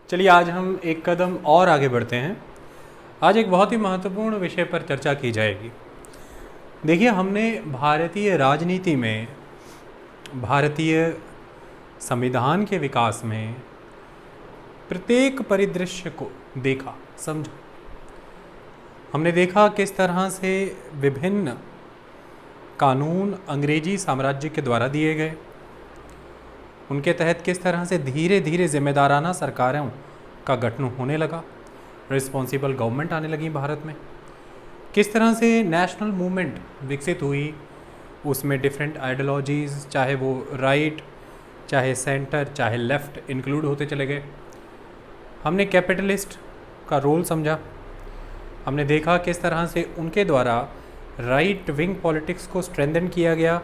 चलिए आज हम एक कदम और आगे बढ़ते हैं। आज एक बहुत ही महत्वपूर्ण विषय पर चर्चा की जाएगी। देखिए, हमने भारतीय राजनीति में, भारतीय संविधान के विकास में प्रत्येक परिदृश्य को देखा, समझा। हमने देखा किस तरह से विभिन्न कानून अंग्रेजी साम्राज्य के द्वारा दिए गए, उनके तहत किस तरह से धीरे धीरे जिम्मेदाराना सरकारों का गठन होने लगा, रिस्पॉन्सिबल गवर्नमेंट आने लगी भारत में। किस तरह से नेशनल मूवमेंट विकसित हुई, उसमें डिफरेंट आइडियोलॉजीज़, चाहे वो राइट, चाहे सेंटर, चाहे लेफ़्ट, इंक्लूड होते चले गए। हमने कैपिटलिस्ट का रोल समझा। हमने देखा किस तरह से उनके द्वारा राइट विंग पॉलिटिक्स को स्ट्रेंथन किया गया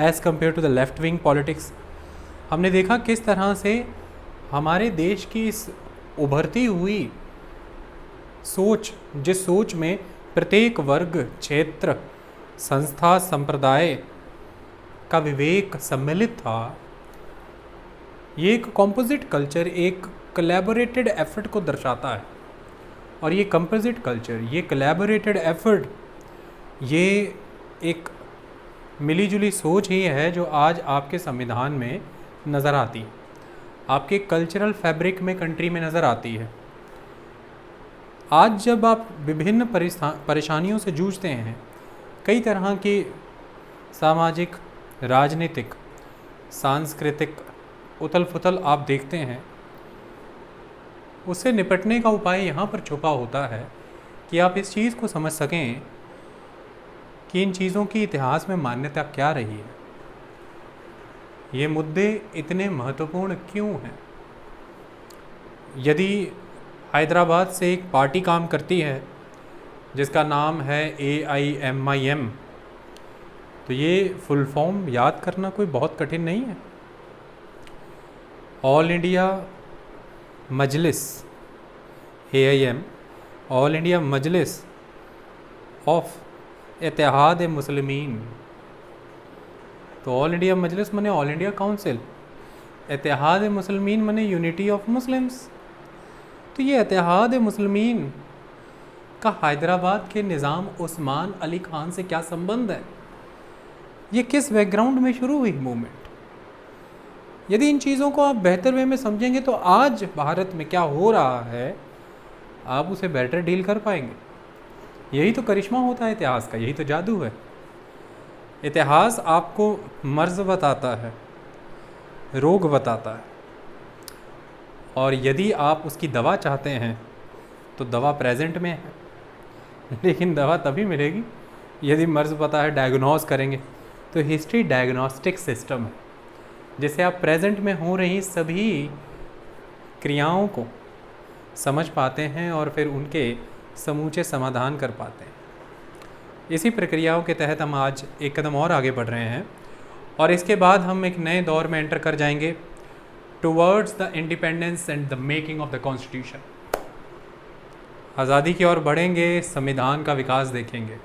as compared to the left wing politics. हमने देखा किस तरह से हमारे देश की इस उभरती हुई सोच, जिस सोच में प्रत्येक वर्ग, क्षेत्र, संस्था, संप्रदाय का विवेक सम्मिलित था, ये एक कॉम्पोजिट कल्चर, एक कोलैबोरेटेड एफर्ट को दर्शाता है। और ये कंपोजिट कल्चर, ये कोलैबोरेटेड एफर्ट, ये एक मिलीजुली सोच ही है जो आज आपके संविधान में नज़र आती है, आपके कल्चरल फैब्रिक में, कंट्री में नज़र आती है। आज जब आप विभिन्न परेशानियों से जूझते हैं, कई तरह की सामाजिक, राजनीतिक, सांस्कृतिक उथल पुथल आप देखते हैं, उससे निपटने का उपाय यहाँ पर छुपा होता है कि आप इस चीज़ को समझ सकें कि इन चीज़ों की इतिहास में मान्यता क्या रही है, ये मुद्दे इतने महत्वपूर्ण क्यों हैं। यदि हैदराबाद से एक पार्टी काम करती है जिसका नाम है AIMIM, तो ये फुल फॉर्म याद करना कोई बहुत कठिन नहीं है। All India Majlis, AIM, all India Majlis of Ittehad Muslimeen. तो ऑल इंडिया मजलिस माने all India council, Ittehad Muslimeen माने यूनिटी ऑफ मुस्लिम्स। तो ये इत्तेहाद मुस्लिमीन का हैदराबाद के निज़ाम उस्मान अली खान से क्या संबंध है, ये किस बैकग्राउंड में शुरू हुई मूवमेंट। यदि इन चीज़ों को आप बेहतर वे में समझेंगे तो आज भारत में क्या हो रहा है आप उसे बेटर डील कर पाएंगे। यही तो करिश्मा होता है इतिहास का, यही तो जादू है। इतिहास आपको मर्ज बताता है, रोग बताता है, और यदि आप उसकी दवा चाहते हैं तो दवा प्रेजेंट में है, लेकिन दवा तभी मिलेगी यदि मर्ज पता है, डायग्नोज करेंगे। तो हिस्ट्री डायग्नोस्टिक सिस्टम है जिससे आप प्रेजेंट में हो रही सभी क्रियाओं को समझ पाते हैं और फिर उनके समूचे समाधान कर पाते हैं। इसी प्रक्रियाओं के तहत हम आज एक कदम और आगे बढ़ रहे हैं और इसके बाद हम एक नए दौर में एंटर कर जाएंगे towards the independence and the making of the constitution. आज़ादी की ओर बढ़ेंगे, संविधान का विकास देखेंगे,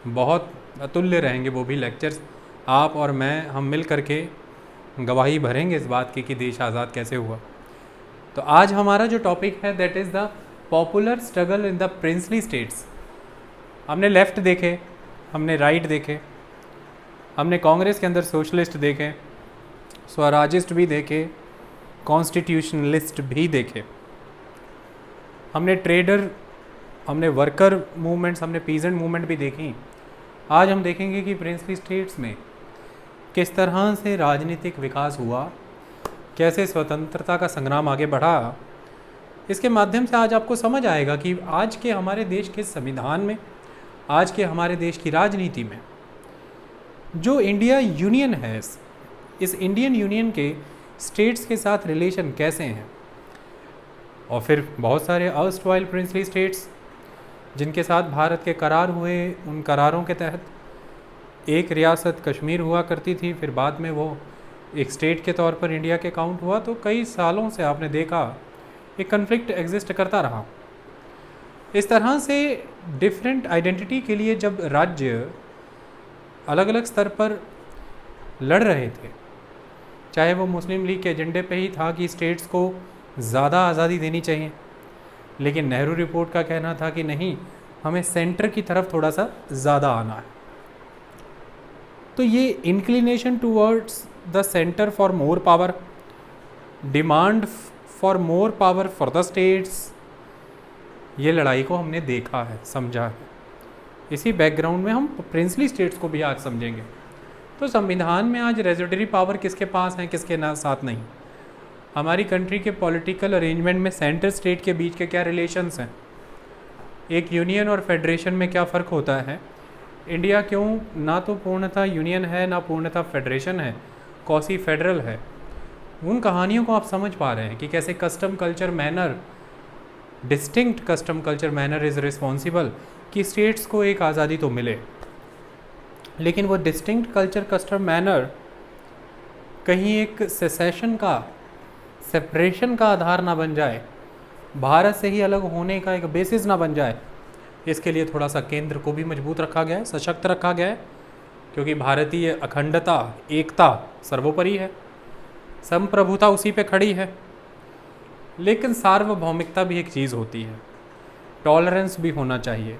बहुत अतुल्य रहेंगे वो भी लेक्चर्स। आप और मैं, हम मिल करके गवाही भरेंगे इस बात की कि देश आज़ाद कैसे हुआ। तो आज हमारा जो टॉपिक है that is the popular struggle in the princely states. हमने लेफ़्ट देखे, हमने राइट देखे, हमने कांग्रेस के अंदर सोशलिस्ट देखे, स्वराजिस्ट भी देखे, कॉन्स्टिट्यूशनलिस्ट भी देखे, हमने ट्रेडर, हमने वर्कर मूवमेंट्स, हमने पीजेंट मूवमेंट भी देखी। आज हम देखेंगे कि प्रिंसली स्टेट्स में किस तरह से राजनीतिक विकास हुआ, कैसे स्वतंत्रता का संग्राम आगे बढ़ा। इसके माध्यम से आज आपको समझ आएगा कि आज के हमारे देश के संविधान में, आज के हमारे देश की राजनीति में जो इंडिया यूनियन है, इस इंडियन यूनियन के स्टेट्स के साथ रिलेशन कैसे हैं। और फिर बहुत सारे अर्स्टवाइल प्रिंसली स्टेट्स जिनके साथ भारत के करार हुए, उन करारों के तहत एक रियासत कश्मीर हुआ करती थी, फिर बाद में वो एक स्टेट के तौर पर इंडिया के काउंट हुआ। तो कई सालों से आपने देखा एक कन्फ्लिक्ट एग्जिस्ट करता रहा। इस तरह से डिफरेंट आइडेंटिटी के लिए जब राज्य अलग अलग स्तर पर लड़ रहे थे, चाहे वो मुस्लिम लीग के एजेंडे पे ही था कि स्टेट्स को ज़्यादा आज़ादी देनी चाहिए, लेकिन नेहरू रिपोर्ट का कहना था कि नहीं, हमें सेंटर की तरफ थोड़ा सा ज़्यादा आना है। तो ये inclination towards the centre for more power, demand for more power for the states, ये लड़ाई को हमने देखा है, समझा है। इसी बैकग्राउंड में हम प्रिंसली स्टेट्स को भी आज समझेंगे। तो संविधान में आज रेजिडरी पावर किसके पास है, किसके साथ नहीं। हमारी कंट्री के पॉलिटिकल अरेंजमेंट में सेंटर स्टेट के बीच के क्या रिलेशंस हैं, एक यूनियन और फेडरेशन में क्या फ़र्क होता है, इंडिया क्यों ना तो पूर्णतः यूनियन है ना पूर्णतः फेडरेशन है, कौसी फेडरल है, उन कहानियों को आप समझ पा रहे हैं कि कैसे custom culture manner, distinct custom culture manner is responsible कि स्टेट्स को एक आज़ादी तो मिले, लेकिन वो डिस्टिंक्ट कल्चर कस्टम मैनर कहीं एक सेसेशन का, सेपरेशन का आधार ना बन जाए, भारत से ही अलग होने का एक बेसिस ना बन जाए। इसके लिए थोड़ा सा केंद्र को भी मजबूत रखा गया है, सशक्त रखा गया है, क्योंकि भारतीय अखंडता, एकता सर्वोपरि है, संप्रभुता उसी पे खड़ी है। लेकिन सार्वभौमिकता भी एक चीज़ होती है, टॉलरेंस भी होना चाहिए।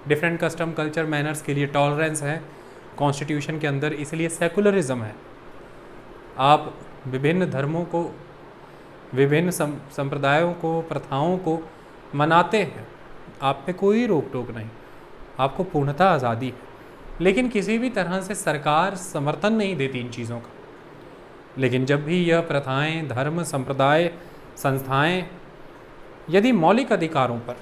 डिफरेंट कस्टम कल्चर मैनर्स के लिए टॉलरेंस है कॉन्स्टिट्यूशन के अंदर, इसलिए सेकुलरिज्म है। आप विभिन्न धर्मों को, विभिन्न संप्रदायों को, प्रथाओं को मनाते हैं, आप पे कोई रोक टोक नहीं, आपको पूर्णतः आज़ादी है, लेकिन किसी भी तरह से सरकार समर्थन नहीं देती इन चीज़ों का। लेकिन जब भी यह प्रथाएं, धर्म, संप्रदाय, संस्थाएं यदि मौलिक अधिकारों पर,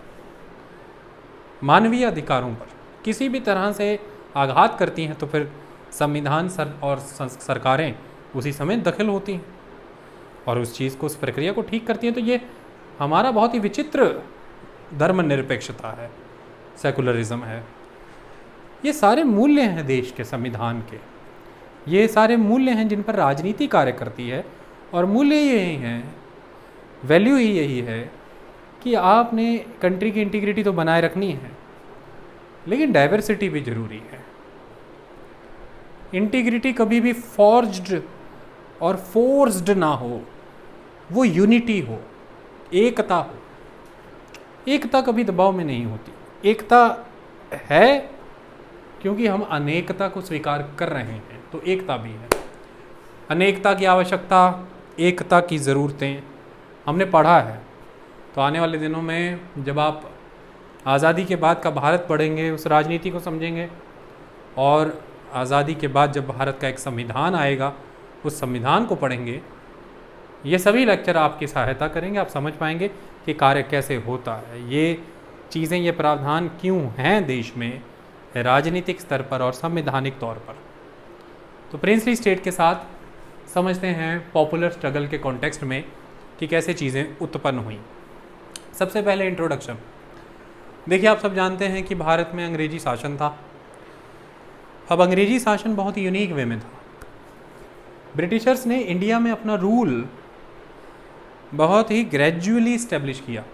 मानवीय अधिकारों पर किसी भी तरह से आघात करती हैं, तो फिर संविधान और सरकारें उसी समय दखल होती हैं और उस चीज़ को, उस प्रक्रिया को ठीक करती हैं। तो ये हमारा बहुत ही विचित्र धर्मनिरपेक्षता है, सेकुलरिज्म है। ये सारे मूल्य हैं देश के संविधान के, ये सारे मूल्य हैं जिन पर राजनीति कार्य करती है, और मूल्य यही हैं, वैल्यू ही यही है कि आपने कंट्री की इंटीग्रिटी तो बनाए रखनी है, लेकिन डाइवर्सिटी भी ज़रूरी है। इंटीग्रिटी कभी भी फॉर्ज्ड और फोर्स्ड ना हो, वो यूनिटी हो, एकता हो। एकता कभी दबाव में नहीं होती, एकता है क्योंकि हम अनेकता को स्वीकार कर रहे हैं, तो एकता भी है। अनेकता की आवश्यकता, एकता की ज़रूरतें हमने पढ़ा है। तो आने वाले दिनों में जब आप आज़ादी के बाद का भारत पढ़ेंगे, उस राजनीति को समझेंगे, और आज़ादी के बाद जब भारत का एक संविधान आएगा, उस संविधान को पढ़ेंगे, ये सभी लेक्चर आपकी सहायता करेंगे, आप समझ पाएंगे कि कार्य कैसे होता है, ये चीज़ें, ये प्रावधान क्यों हैं देश में राजनीतिक स्तर पर और संवैधानिक तौर पर। तो प्रिंसली स्टेट के साथ समझते हैं पॉपुलर स्ट्रगल के कॉन्टेक्स्ट में कि कैसे चीज़ें उत्पन्न हुई। सबसे पहले इंट्रोडक्शन। देखिए, आप सब जानते हैं कि भारत में अंग्रेजी शासन था। अब अंग्रेजी शासन बहुत ही यूनिक वे में था। ब्रिटिशर्स ने इंडिया में अपना रूल बहुत ही ग्रेजुअली इस्टेब्लिश किया।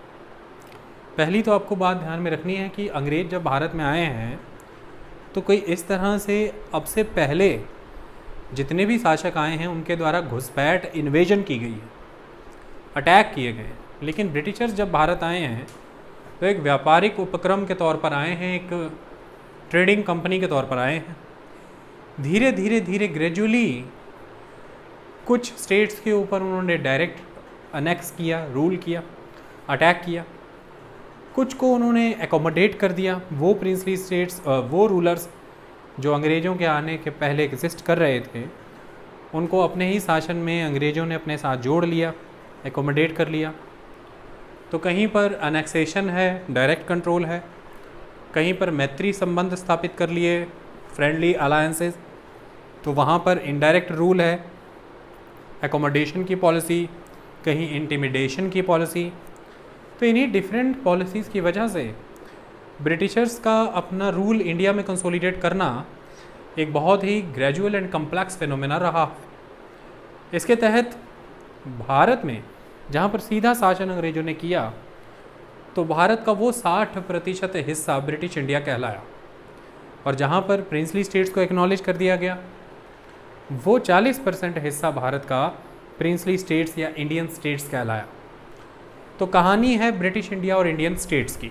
पहली तो आपको बात ध्यान में रखनी है कि अंग्रेज जब भारत में आए हैं तो कोई इस तरह से अब से पहले जितने भी शासक आए हैं उनके द्वारा घुसपैठ, इन्वेजन की गई है, अटैक किए गए। लेकिन ब्रिटिशर्स जब भारत आए हैं तो एक व्यापारिक उपक्रम के तौर पर आए हैं, एक ट्रेडिंग कंपनी के तौर पर आए हैं। धीरे धीरे धीरे ग्रेजुअली कुछ स्टेट्स के ऊपर उन्होंने डायरेक्ट अनेक्स किया, रूल किया, अटैक किया। कुछ को उन्होंने एकोमोडेट कर दिया। वो प्रिंसली स्टेट्स, वो रूलर्स जो अंग्रेज़ों के आने के पहले एग्जिस्ट कर रहे थे, उनको अपने ही शासन में अंग्रेज़ों ने अपने साथ जोड़ लिया, एकोमोडेट कर लिया। तो कहीं पर अनेक्सेशन है, डायरेक्ट कंट्रोल है, कहीं पर मैत्री संबंध स्थापित कर लिए, फ्रेंडली अलायंसेस, तो वहाँ पर इनडायरेक्ट रूल है, एकोमोडेशन की पॉलिसी, कहीं इंटिमिडेशन की पॉलिसी। तो इन्हीं डिफरेंट पॉलिसीज़ की वजह से ब्रिटिशर्स का अपना रूल इंडिया में कंसोलिडेट करना एक बहुत ही ग्रेजुअल एंड कम्प्लेक्स फिनोमेना रहा है। इसके तहत भारत में जहाँ पर सीधा शासन अंग्रेज़ों ने किया, तो भारत का वो 60% हिस्सा ब्रिटिश इंडिया कहलाया, और जहाँ पर प्रिंसली स्टेट्स को एक्नॉलेज कर दिया गया, वो 40% हिस्सा भारत का प्रिंसली स्टेट्स या इंडियन स्टेट्स कहलाया। तो कहानी है ब्रिटिश इंडिया और इंडियन स्टेट्स की।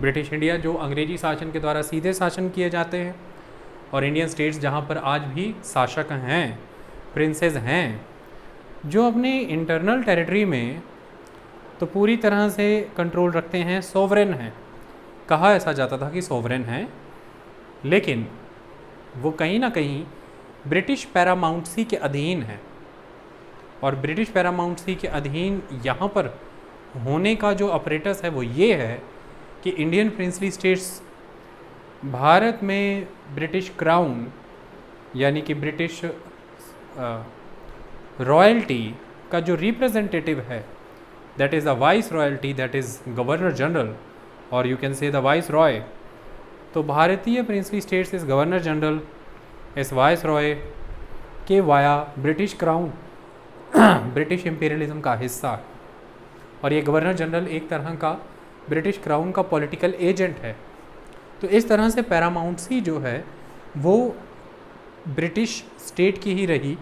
ब्रिटिश इंडिया जो अंग्रेजी शासन के द्वारा सीधे शासन किए जाते हैं, और इंडियन स्टेट्स जहाँ पर आज भी शासक हैं, प्रिंसेस हैं, जो अपने इंटरनल टेरिटरी में तो पूरी तरह से कंट्रोल रखते हैं, सोवरेन हैं। कहा ऐसा जाता था कि सोवरेन हैं, लेकिन वो कहीं ना कहीं ब्रिटिश पैरामाउंटसी के अधीन है। और ब्रिटिश पैरामाउंटसी के अधीन यहाँ पर होने का जो अपरेटस है वो ये है कि इंडियन प्रिंसली स्टेट्स भारत में ब्रिटिश क्राउन यानी कि ब्रिटिश रॉयल्टी का जो रिप्रेजेंटेटिव है, that is the viceroyalty, that is governor general, और you can say the viceroy. तो भारतीय प्रिंसली स्टेट्स इस गवर्नर जनरल, इस वाइस रॉय के via British crown British imperialism का हिस्सा है। और ये गवर्नर जनरल एक तरह का ब्रिटिश क्राउन का पॉलिटिकल एजेंट है। तो इस तरह से पैरामाउंटसी जो है वो ब्रिटिश स्टेट की ही रही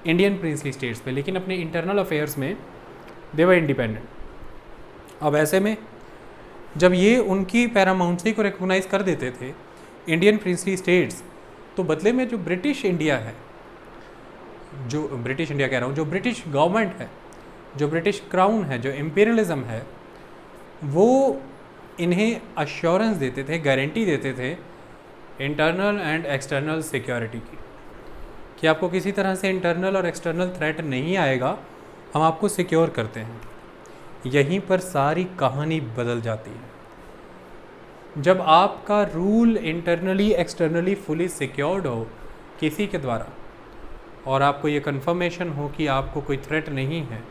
इंडियन प्रिंसली स्टेट्स पे, लेकिन अपने इंटरनल अफेयर्स में दे वर इंडिपेंडेंट। अब ऐसे में जब ये उनकी पैरामाउंटसी को रिकॉग्नाइज कर देते थे इंडियन प्रिंसली स्टेट्स, तो बदले में जो ब्रिटिश इंडिया है, जो ब्रिटिश इंडिया कह रहा हूँ, जो ब्रिटिश गवर्नमेंट है, जो ब्रिटिश क्राउन है, जो इम्पीरियलिज्म है, वो इन्हें अश्योरेंस देते थे, गारंटी देते थे इंटरनल एंड एक्सटर्नल सिक्योरिटी की, कि आपको किसी तरह से इंटरनल और एक्सटर्नल थ्रेट नहीं आएगा, हम आपको सिक्योर करते हैं। यहीं पर सारी कहानी बदल जाती है। जब आपका rule internally externally fully secured हो किसी के द्वारा, और आपको ये कंफर्मेशन हो कि आपको कोई थ्रेट नहीं है,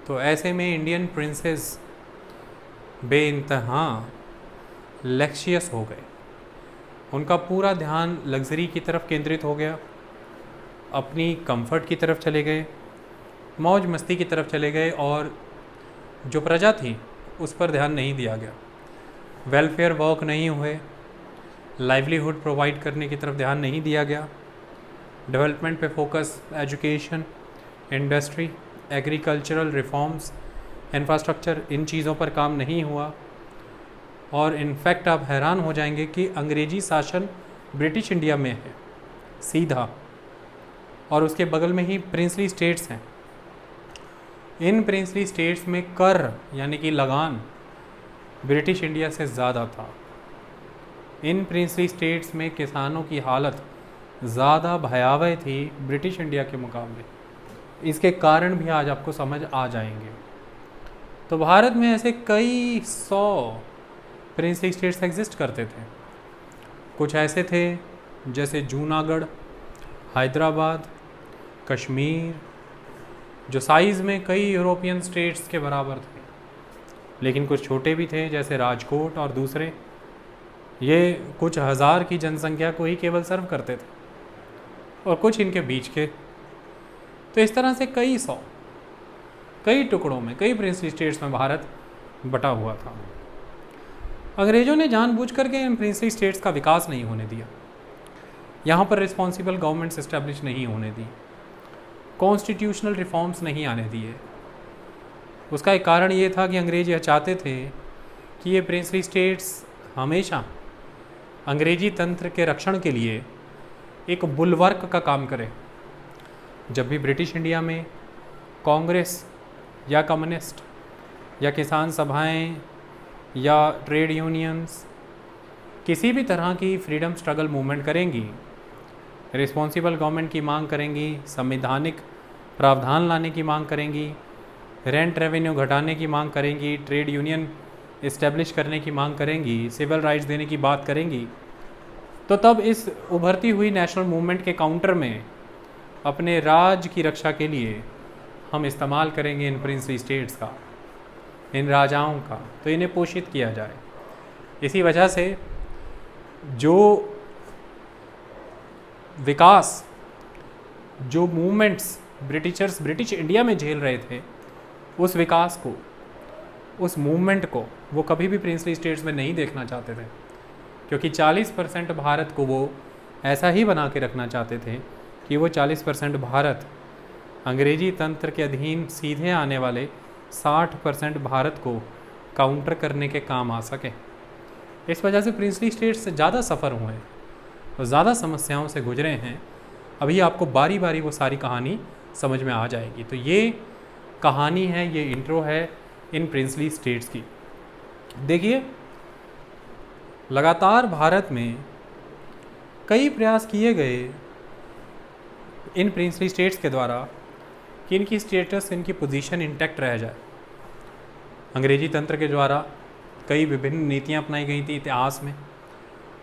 तो ऐसे में इंडियन प्रिंसेस बेइंतहा लक्ष्यस हो गए। उनका पूरा ध्यान लग्जरी की तरफ केंद्रित हो गया, अपनी कंफर्ट की तरफ चले गए, मौज मस्ती की तरफ चले गए, और जो प्रजा थी उस पर ध्यान नहीं दिया गया। वेलफेयर वर्क नहीं हुए, लाइवलीहुड प्रोवाइड करने की तरफ ध्यान नहीं दिया गया, डेवलपमेंट पे focus, education, industry, agricultural reforms, infrastructure, इन चीज़ों पर काम नहीं हुआ। और इनफैक्ट आप हैरान हो जाएंगे कि अंग्रेजी शासन ब्रिटिश इंडिया में है सीधा, और उसके बगल में ही प्रिंसली स्टेट्स हैं। इन प्रिंसली स्टेट्स में कर यानी कि लगान ब्रिटिश इंडिया से ज़्यादा था। इन प्रिंसली स्टेट्स में किसानों की हालत ज़्यादा भयावह थी ब्रिटिश इंडिया के मुकाबले। इसके कारण भी आज आपको समझ आ जाएंगे। तो भारत में ऐसे कई 100 प्रिंसली स्टेट्स एग्जिस्ट करते थे। कुछ ऐसे थे जैसे जूनागढ़, हैदराबाद, कश्मीर, जो साइज़ में कई यूरोपियन स्टेट्स के बराबर थे, लेकिन कुछ छोटे भी थे जैसे राजकोट और दूसरे। ये कुछ हज़ार की जनसंख्या को ही केवल सर्व करते थे, और कुछ इनके बीच के। तो इस तरह से कई 100 कई टुकड़ों में, कई प्रिंसली स्टेट्स में भारत बटा हुआ था। अंग्रेज़ों ने जानबूझकर के इन प्रिंसली स्टेट्स का विकास नहीं होने दिया, यहाँ पर रिस्पॉन्सिबल गवर्नमेंट्स इस्टेब्लिश नहीं होने दी, कॉन्स्टिट्यूशनल रिफॉर्म्स नहीं आने दिए। उसका एक कारण ये था कि अंग्रेज यह चाहते थे कि ये प्रिंसली स्टेट्स हमेशा अंग्रेजी तंत्र के रक्षण के लिए एक बुलवर्क का काम करें। जब भी ब्रिटिश इंडिया में कांग्रेस या कम्युनिस्ट या किसान सभाएं या ट्रेड यूनियंस किसी भी तरह की फ्रीडम स्ट्रगल मूवमेंट करेंगी, रिस्पॉन्सिबल गवर्नमेंट की मांग करेंगी, संवैधानिक प्रावधान लाने की मांग करेंगी, रेंट रेवेन्यू घटाने की मांग करेंगी, ट्रेड यूनियन इस्टेब्लिश करने की मांग करेंगी, सिविल राइट्स देने की बात करेंगी, तो तब इस उभरती हुई नेशनल मूवमेंट के काउंटर में अपने राज की रक्षा के लिए हम इस्तेमाल करेंगे इन प्रिंसली स्टेट्स का, इन राजाओं का, तो इन्हें पोषित किया जाए। इसी वजह से जो विकास, जो मूवमेंट्स ब्रिटिशर्स ब्रिटिश इंडिया में झेल रहे थे, उस विकास को, उस मूवमेंट को वो कभी भी प्रिंसली स्टेट्स में नहीं देखना चाहते थे, क्योंकि 40% भारत को वो ऐसा ही बना के रखना चाहते थे कि वो 40% भारत अंग्रेजी तंत्र के अधीन सीधे आने वाले 60% भारत को काउंटर करने के काम आ सके। इस वजह से प्रिंसली स्टेट्स ज़्यादा सफ़र हुए हैं और ज़्यादा समस्याओं से गुजरे हैं। अभी आपको बारी बारी वो सारी कहानी समझ में आ जाएगी। तो ये कहानी है, ये इंट्रो है इन प्रिंसली स्टेट्स की। देखिए, लगातार भारत में कई प्रयास किए गए इन प्रिंसली स्टेट्स के द्वारा कि इनकी स्टेटस, इनकी पोजीशन इंटैक्ट रह जाए। अंग्रेजी तंत्र के द्वारा कई विभिन्न नीतियां अपनाई गई थी इतिहास में,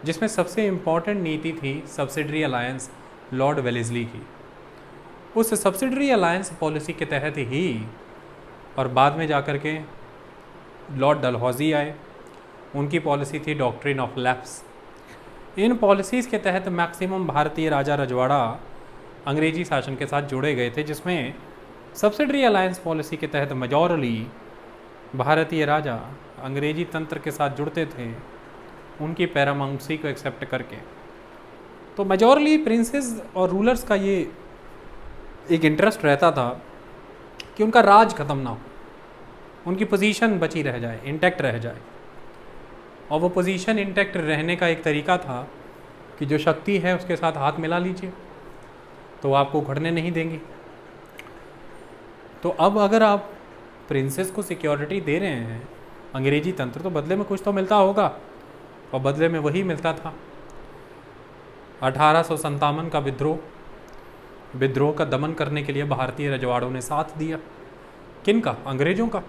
जिसमें सबसे इम्पॉर्टेंट नीति थी सब्सिडरी अलायंस लॉर्ड वेलेस्ली की। उस सब्सिडरी अलायंस पॉलिसी के तहत ही और बाद में जाकर के लॉर्ड डलहौजी आए, उनकी पॉलिसी थी doctrine of lapse. In policies के तहत मैक्सिमम भारतीय राजा रजवाड़ा अंग्रेजी शासन के साथ जुड़े गए थे, जिसमें सब्सिडरी अलायंस पॉलिसी के तहत मेजॉरली भारतीय राजा अंग्रेजी तंत्र के साथ जुड़ते थे, उनकी पैरामाउंसी को एक्सेप्ट करके। तो मेजॉरली प्रिंसेस और रूलर्स का ये एक इंटरेस्ट रहता था कि उनका राज ख़त्म ना हो, उनकी पोजीशन बची रह जाए, इंटैक्ट रह जाए। और वो पोजीशन इंटैक्ट रहने का एक तरीका था कि जो शक्ति है उसके साथ हाथ मिला लीजिए, तो वो आपको उखड़ने नहीं देंगी। तो अब अगर आप प्रिंसेस को सिक्योरिटी दे रहे हैं अंग्रेजी तंत्र, तो बदले में कुछ तो मिलता होगा, और बदले में वही मिलता था। 1857 का विद्रोह का दमन करने के लिए भारतीय रजवाड़ों ने साथ दिया। किन का? अंग्रेजों का।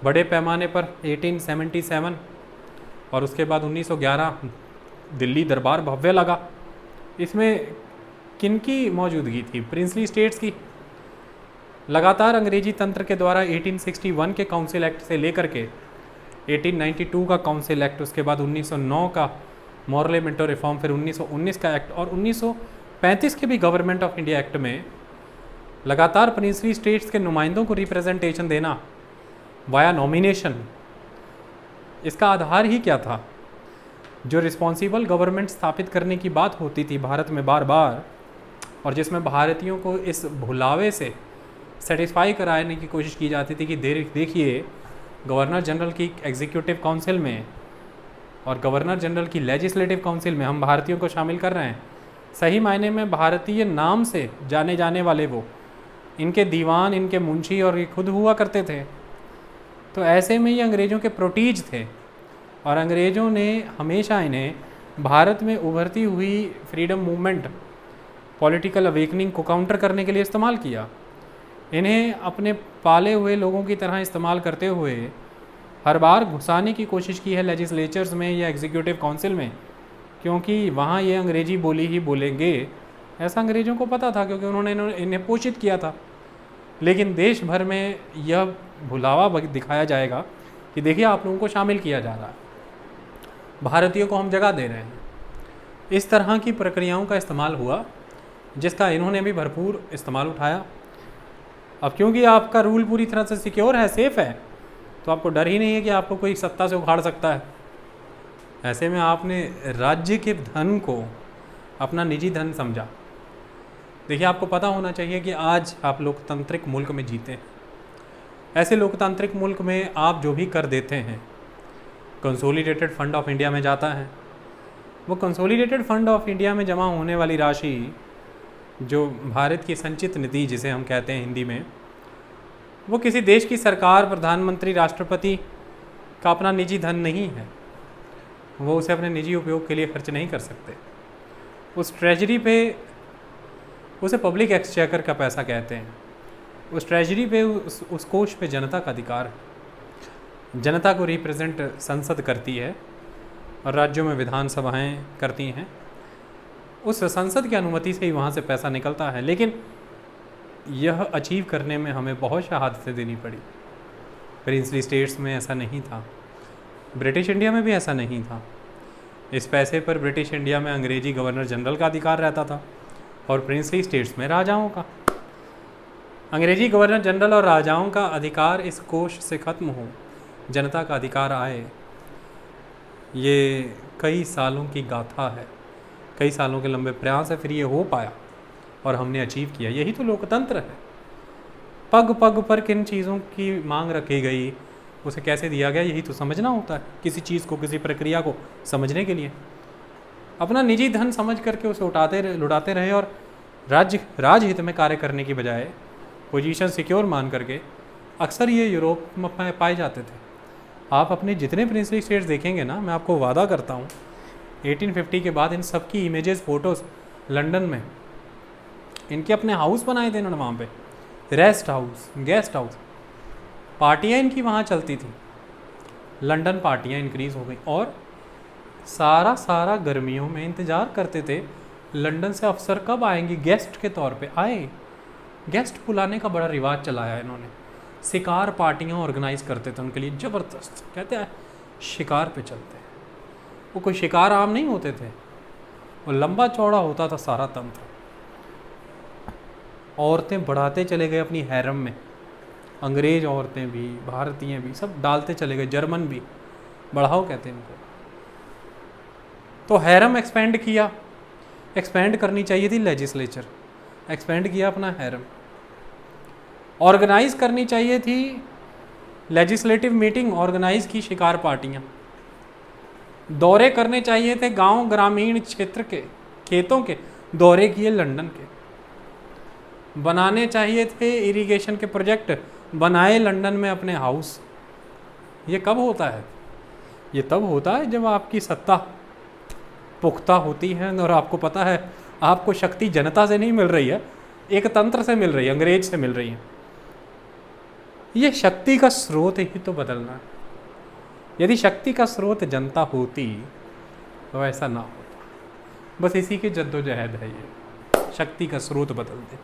बड़े पैमाने पर 1877 और उसके बाद 1911 दिल्ली दरबार भव्य लगा। इसमें किन की मौजूदगी थी? प्रिंसली स्टेट्स की। लगातार अंग्रेजी तंत्र के द्वारा 1861 के काउंसिल एक्ट से लेकर के 1892 का काउंसिल एक्ट, उसके बाद 1909 का मॉरले मिंटो रिफॉर्म, फिर 1919 का एक्ट और 1935 के भी गवर्नमेंट ऑफ इंडिया एक्ट में लगातार प्रिंसली स्टेट्स के नुमाइंदों को रिप्रेजेंटेशन देना वाया नॉमिनेशन, इसका आधार ही क्या था? जो रिस्पॉन्सिबल गवर्नमेंट स्थापित करने की बात होती थी भारत में बार बार, और जिसमें भारतीयों को इस भुलावे से सेटिस्फाई कराने की कोशिश की जाती थी कि देखिए, गवर्नर जनरल की एग्जीक्यूटिव काउंसिल में और गवर्नर जनरल की लेजिस्लेटिव काउंसिल में हम भारतीयों को शामिल कर रहे हैं। सही मायने में भारतीय नाम से जाने जाने वाले वो, इनके दीवान, इनके मुंशी और ये खुद हुआ करते थे। तो ऐसे में ये अंग्रेज़ों के प्रोटीज थे, और अंग्रेज़ों ने हमेशा इन्हें भारत में उभरती हुई फ्रीडम मूवमेंट, पॉलिटिकल अवेकनिंग को काउंटर करने के लिए इस्तेमाल किया। इन्हें अपने पाले हुए लोगों की तरह इस्तेमाल करते हुए हर बार घुसाने की कोशिश की है लेजिस्लेचर्स में या एग्जीक्यूटिव काउंसिल में, क्योंकि वहाँ ये अंग्रेजी बोली ही बोलेंगे, ऐसा अंग्रेज़ों को पता था, क्योंकि उन्होंने इन्हें पोषित किया था। लेकिन देश भर में यह भुलावा दिखाया जाएगा कि देखिए, आप लोगों को शामिल किया जा रहा है, भारतीयों को हम जगह दे रहे हैं। इस तरह की प्रक्रियाओं का इस्तेमाल हुआ, जिसका इन्होंने भी भरपूर इस्तेमाल उठाया। अब क्योंकि आपका रूल पूरी तरह से सिक्योर है, सेफ़ है, तो आपको डर ही नहीं है कि आपको कोई सत्ता से उखाड़ सकता है। ऐसे में आपने राज्य के धन को अपना निजी धन समझा। देखिए, आपको पता होना चाहिए कि आज आप लोकतांत्रिक मुल्क में जीते हैं। ऐसे लोकतांत्रिक मुल्क में आप जो भी कर देते हैं कंसोलिडेटेड फंड ऑफ इंडिया में जाता है। वो कंसोलिडेटेड फंड ऑफ इंडिया में जमा होने वाली राशि, जो भारत की संचित निधि जिसे हम कहते हैं हिंदी में, वो किसी देश की सरकार, प्रधानमंत्री, राष्ट्रपति का अपना निजी धन नहीं है। वो उसे अपने निजी उपयोग के लिए खर्च नहीं कर सकते। उस ट्रेजरी पे, उसे पब्लिक एक्सचेकर का पैसा कहते हैं, उस ट्रेजरी पे, उस कोष पे जनता का अधिकार है। जनता को रिप्रेजेंट संसद करती है और राज्यों में विधानसभाएं करती हैं। उस संसद की अनुमति से ही वहाँ से पैसा निकलता है। लेकिन यह अचीव करने में हमें बहुत शहादतें देनी पड़ी। प्रिंसली स्टेट्स में ऐसा नहीं था, ब्रिटिश इंडिया में भी ऐसा नहीं था। इस पैसे पर ब्रिटिश इंडिया में अंग्रेजी गवर्नर जनरल का अधिकार रहता था और प्रिंसली स्टेट्स में राजाओं का। अंग्रेजी गवर्नर जनरल और राजाओं का अधिकार इस कोष से ख़त्म हो, जनता का अधिकार आए, ये कई सालों की गाथा है, कई सालों के लंबे प्रयास है, फिर ये हो पाया और हमने अचीव किया। यही तो लोकतंत्र है। पग पग पर किन चीज़ों की मांग रखी गई, उसे कैसे दिया गया, यही तो समझना होता है किसी चीज़ को, किसी प्रक्रिया को समझने के लिए। अपना निजी धन समझ करके उसे लुटाते रहे और राजहित में कार्य करने की बजाय पोजीशन सिक्योर मान करके अक्सर ये यूरोप में पाए जाते थे। आप अपने जितने प्रिंसली स्टेट्स देखेंगे ना, मैं आपको वादा करता हूँ 1850 के बाद इन सब की इमेजेस, फोटोज़ लंदन में, इनके अपने हाउस बनाए थे इन्होंने वहाँ पे, रेस्ट हाउस, गेस्ट हाउस, पार्टियाँ इनकी वहाँ चलती थी। लंदन पार्टियाँ इंक्रीज़ हो गई और सारा गर्मियों में इंतज़ार करते थे लंदन से अफसर कब आएंगे, गेस्ट के तौर पे आए। गेस्ट बुलाने का बड़ा रिवाज चलाया इन्होंने। शिकार पार्टियाँ ऑर्गेनाइज करते थे उनके लिए, ज़बरदस्त, कहते हैं शिकार पे चलते हैं। वो कोई शिकार आम नहीं होते थे, वो लंबा चौड़ा होता था सारा तंत्र। औरतें बढ़ाते चले गए अपनी हैरम में, अंग्रेज औरतें भी, भारतीय भी, सब डालते चले गए, जर्मन भी, बढ़ाओ कहते हैं इनको। तो हैरम एक्सपेंड किया, एक्सपेंड करनी चाहिए थी लेजिस्लेचर, एक्सपेंड किया अपना हैरम। ऑर्गेनाइज करनी चाहिए थी लेजिस्लेटिव मीटिंग, ऑर्गेनाइज की शिकार पार्टियाँ। दौरे करने चाहिए थे गांव ग्रामीण क्षेत्र के, खेतों के दौरे किए लंदन के। बनाने चाहिए थे इरिगेशन के प्रोजेक्ट, बनाए लंदन में अपने हाउस। ये कब होता है? ये तब होता है जब आपकी सत्ता पुख्ता होती है और आपको पता है आपको शक्ति जनता से नहीं मिल रही है, एक तंत्र से मिल रही है, अंग्रेज से मिल रही है। ये शक्ति का स्रोत ही तो बदलना है। यदि शक्ति का स्रोत जनता होती तो ऐसा ना होता। बस इसी की जद्दोजहद है ये, शक्ति का स्रोत बदल दे।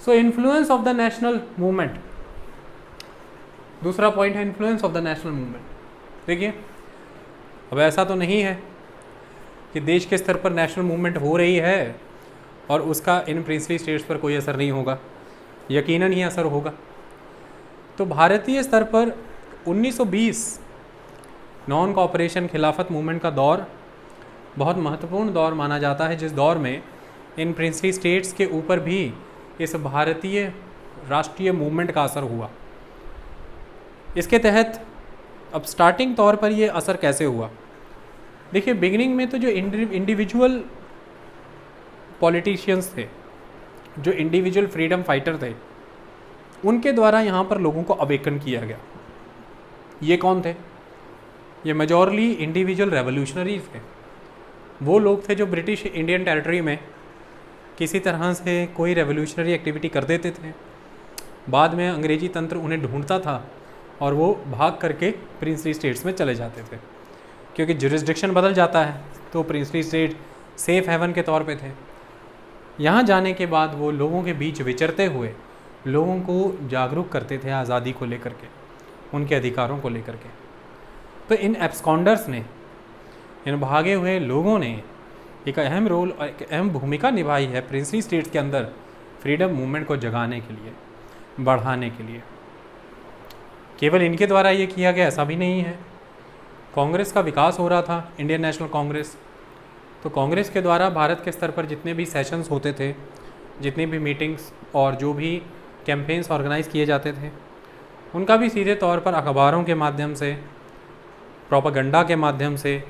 So influence of the national movement, दूसरा पॉइंट है influence of the national movement. देखिए, अब ऐसा तो नहीं है कि देश के स्तर पर नेशनल मूवमेंट हो रही है और उसका इन प्रिंसली स्टेट्स पर कोई असर नहीं होगा, यकीनन ही असर होगा। तो भारतीय स्तर पर 1920 नॉन कॉपरेशन खिलाफत मूवमेंट का दौर बहुत महत्वपूर्ण दौर माना जाता है, जिस दौर में इन प्रिंसली स्टेट्स के ऊपर भी इस भारतीय राष्ट्रीय मूवमेंट का असर हुआ। इसके तहत अब स्टार्टिंग तौर पर ये असर कैसे हुआ? देखिए, बिगिनिंग में तो जो इंडिविजुअल पॉलिटिशियंस थे, जो इंडिविजुअल फ्रीडम फाइटर थे, उनके द्वारा यहाँ पर लोगों को अवेकन किया गया। ये कौन थे? ये मेजॉरली इंडिविजुअल रेवोल्यूशनरीज थे। वो लोग थे जो ब्रिटिश इंडियन टेरिटरी में किसी तरह से कोई रेवोल्यूशनरी एक्टिविटी कर देते थे, बाद में अंग्रेजी तंत्र उन्हें ढूंढता था और वो भाग करके प्रिंसली स्टेट्स में चले जाते थे, क्योंकि जुरिस्डिक्शन बदल जाता है। तो प्रिंसली स्टेट सेफ हेवन के तौर पे थे। यहाँ जाने के बाद वो लोगों के बीच विचरते हुए लोगों को जागरूक करते थे आज़ादी को लेकर के, उनके अधिकारों को लेकर के। तो इन एब्सकॉन्डर्स ने, इन भागे हुए लोगों ने एक अहम रोल और एक अहम भूमिका निभाई है प्रिंसली स्टेट्स के अंदर फ्रीडम मूवमेंट को जगाने के लिए, बढ़ाने के लिए। केवल इनके द्वारा ये किया गया ऐसा भी नहीं है। कांग्रेस का विकास हो रहा था, इंडियन नेशनल कांग्रेस। तो कांग्रेस के द्वारा भारत के स्तर पर जितने भी सेशंस होते थे, जितनी भी मीटिंग्स और जो भी कैंपेन्स ऑर्गेनाइज किए जाते थे, उनका भी सीधे तौर पर अखबारों के माध्यम से, प्रोपागंडा के माध्यम से,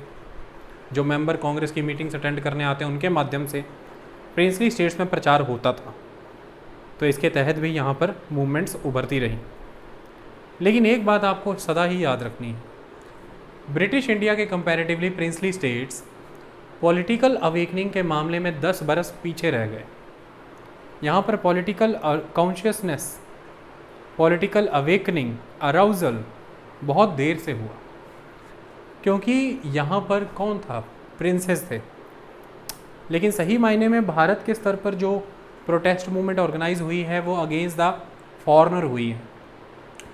जो मेंबर कांग्रेस की मीटिंग्स अटेंड करने आते हैं उनके माध्यम से प्रिंसली स्टेट्स में प्रचार होता था। तो इसके तहत भी यहाँ पर मूवमेंट्स उभरती रहीं। लेकिन एक बात आपको सदा ही याद रखनी है, ब्रिटिश इंडिया के comparatively princely states political awakening के मामले में 10 बरस पीछे रह गए। यहाँ पर political consciousness, political awakening, arousal बहुत देर से हुआ, क्योंकि यहाँ पर कौन था? प्रिंसेस थे। लेकिन सही मायने में भारत के स्तर पर जो प्रोटेस्ट मूवमेंट ऑर्गेनाइज हुई है वो अगेंस्ट द फॉरेनर हुई है।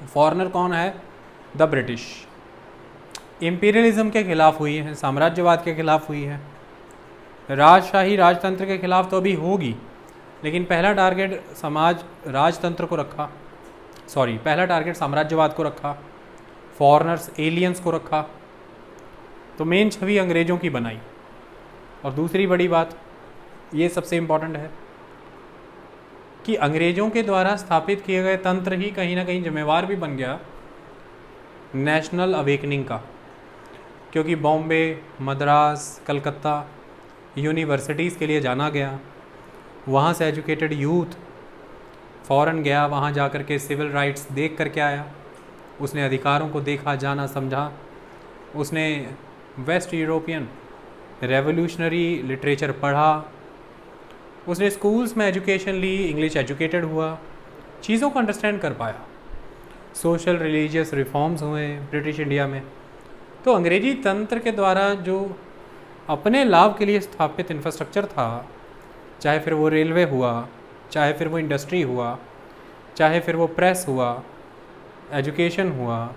फॉरेनर कौन है? The British. इम्पीरियलिज्म के खिलाफ हुई है, साम्राज्यवाद के खिलाफ हुई है, राजशाही राजतंत्र के खिलाफ तो अभी होगी, लेकिन पहला टारगेट राजतंत्र को रखा, पहला टारगेट साम्राज्यवाद को रखा, फॉरेनर्स, एलियंस को रखा। तो मेन छवि अंग्रेज़ों की बनाई। और दूसरी बड़ी बात, ये सबसे इम्पॉर्टेंट है, कि अंग्रेज़ों के द्वारा स्थापित किए गए तंत्र ही कहीं ना कहीं जिम्मेवार भी बन गया नेशनल अवेकनिंग का, क्योंकि बॉम्बे, मद्रास, कलकत्ता यूनिवर्सिटीज़ के लिए जाना गया, वहाँ से एजुकेटेड यूथ फ़ॉरेन गया, वहाँ जा कर के सिविल राइट्स देख कर के आया, उसने अधिकारों को देखा, जाना, समझा, उसने वेस्ट यूरोपियन रेवोल्यूशनरी लिटरेचर पढ़ा, उसने स्कूल्स में एजुकेशन ली, इंग्लिश एजुकेटेड हुआ, चीज़ों को अंडरस्टैंड कर पाया, सोशल रिलीजियस रिफॉर्म्स हुए ब्रिटिश इंडिया में। तो अंग्रेजी तंत्र के द्वारा जो अपने लाभ के लिए स्थापित इंफ्रास्ट्रक्चर था, चाहे फिर वो रेलवे हुआ, चाहे फिर वो इंडस्ट्री हुआ, चाहे फिर वो प्रेस हुआ, एजुकेशन हुआ,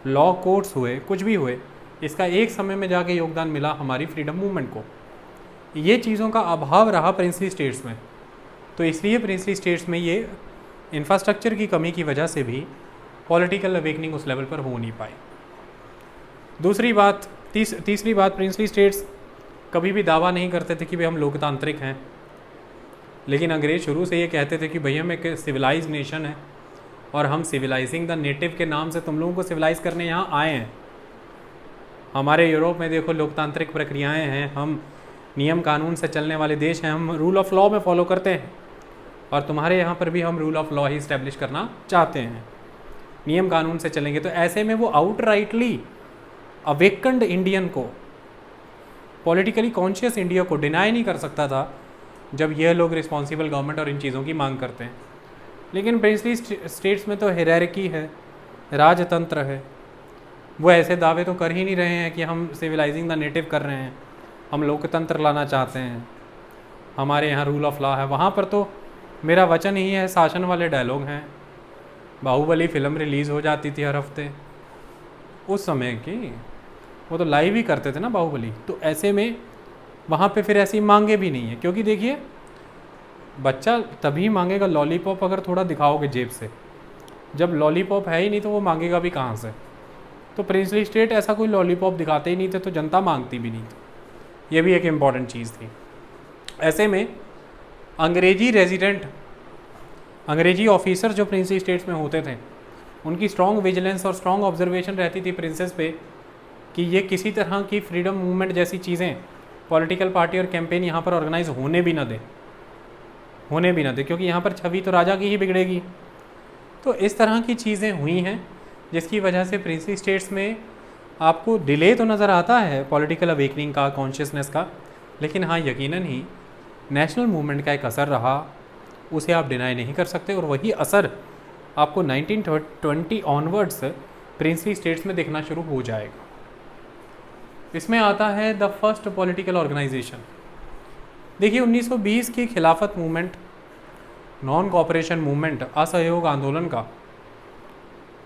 लॉ कोर्ट्स हुए, कुछ भी हुए, इसका एक समय में जाके योगदान मिला हमारी फ्रीडम मूवमेंट को। ये चीज़ों का अभाव रहा प्रिंसली स्टेट्स में, तो इसलिए प्रिंसली स्टेट्स में ये इंफ्रास्ट्रक्चर की कमी की वजह से भी पॉलिटिकल अवेकनिंग उस लेवल पर हो नहीं पाई। दूसरी बात, तीसरी बात, प्रिंसली स्टेट्स कभी भी दावा नहीं करते थे कि भाई हम लोकतांत्रिक हैं, लेकिन अंग्रेज शुरू से ये कहते थे कि भैया हम एक सिविलाइज नेशन है और हम सिविलाइजिंग द नेटिव के नाम से तुम लोगों को सिविलाइज करने यहाँ आए हैं। हमारे यूरोप में देखो लोकतांत्रिक प्रक्रियाएं हैं, हम नियम कानून से चलने वाले देश हैं, हम रूल ऑफ लॉ में फॉलो करते हैं, और तुम्हारे यहाँ पर भी हम rule of law he establish करना चाहते हैं, नियम कानून से चलेंगे। तो ऐसे में वो आउटराइटली अवेकन्ड इंडियन को, पॉलिटिकली कॉन्शियस इंडिया को डिनाई नहीं कर सकता था जब यह लोग रिस्पॉन्सिबल गवर्नमेंट और इन चीज़ों की मांग करते हैं। लेकिन प्रिंसली स्टेट्स में तो हायरार्की है, राजतंत्र है, वो ऐसे दावे तो कर ही नहीं रहे हैं कि हम सिविलाइजिंग द नेटिव कर रहे हैं, हम लोकतंत्र लाना चाहते हैं, हमारे यहाँ रूल ऑफ लॉ है। वहाँ पर तो मेरा वचन ही है, शासन वाले डायलॉग हैं। बाहुबली फिल्म रिलीज़ हो जाती थी हर हफ्ते, उस समय की वो तो लाइव ही करते थे ना बाहुबली। तो ऐसे में वहाँ पे फिर ऐसी मांगे भी नहीं है, क्योंकि देखिए बच्चा तभी मांगेगा लॉलीपॉप अगर थोड़ा दिखाओगे जेब से, जब लॉलीपॉप है ही नहीं तो वो मांगेगा भी कहाँ से। तो प्रिंसली स्टेट ऐसा कोई लॉलीपॉप दिखाते ही नहीं थे, तो जनता मांगती भी नहीं थी। ये भी एक इम्पॉर्टेंट चीज़ थी। ऐसे में अंग्रेजी रेजिडेंट, अंग्रेजी ऑफिसर जो प्रिंसली स्टेट्स में होते थे, उनकी स्ट्रॉन्ग विजिलेंस और स्ट्रॉन्ग ऑब्जर्वेशन रहती थी प्रिंसेस पे कि ये किसी तरह की फ्रीडम मूवमेंट जैसी चीज़ें, पॉलिटिकल पार्टी और कैंपेन यहाँ पर ऑर्गेनाइज होने भी ना दे, क्योंकि यहाँ पर छवि तो राजा की ही बिगड़ेगी। तो इस तरह की चीज़ें हुई हैं जिसकी वजह से प्रिंसली स्टेट्स में आपको डिले तो नज़र आता है पॉलिटिकल अवेकनिंग का, कॉन्शियसनेस का, लेकिन हाँ यकीनन ही नेशनल मूवमेंट का एक असर रहा, उसे आप डिनाई नहीं कर सकते। और वही असर आपको 1920 ऑनवर्ड्स प्रिंसली स्टेट्स में दिखना शुरू हो जाएगा। इसमें आता है द फर्स्ट पॉलिटिकल ऑर्गेनाइजेशन। देखिए 1920 की खिलाफत मूवमेंट, नॉन कॉपरेशन मूवमेंट, असहयोग आंदोलन का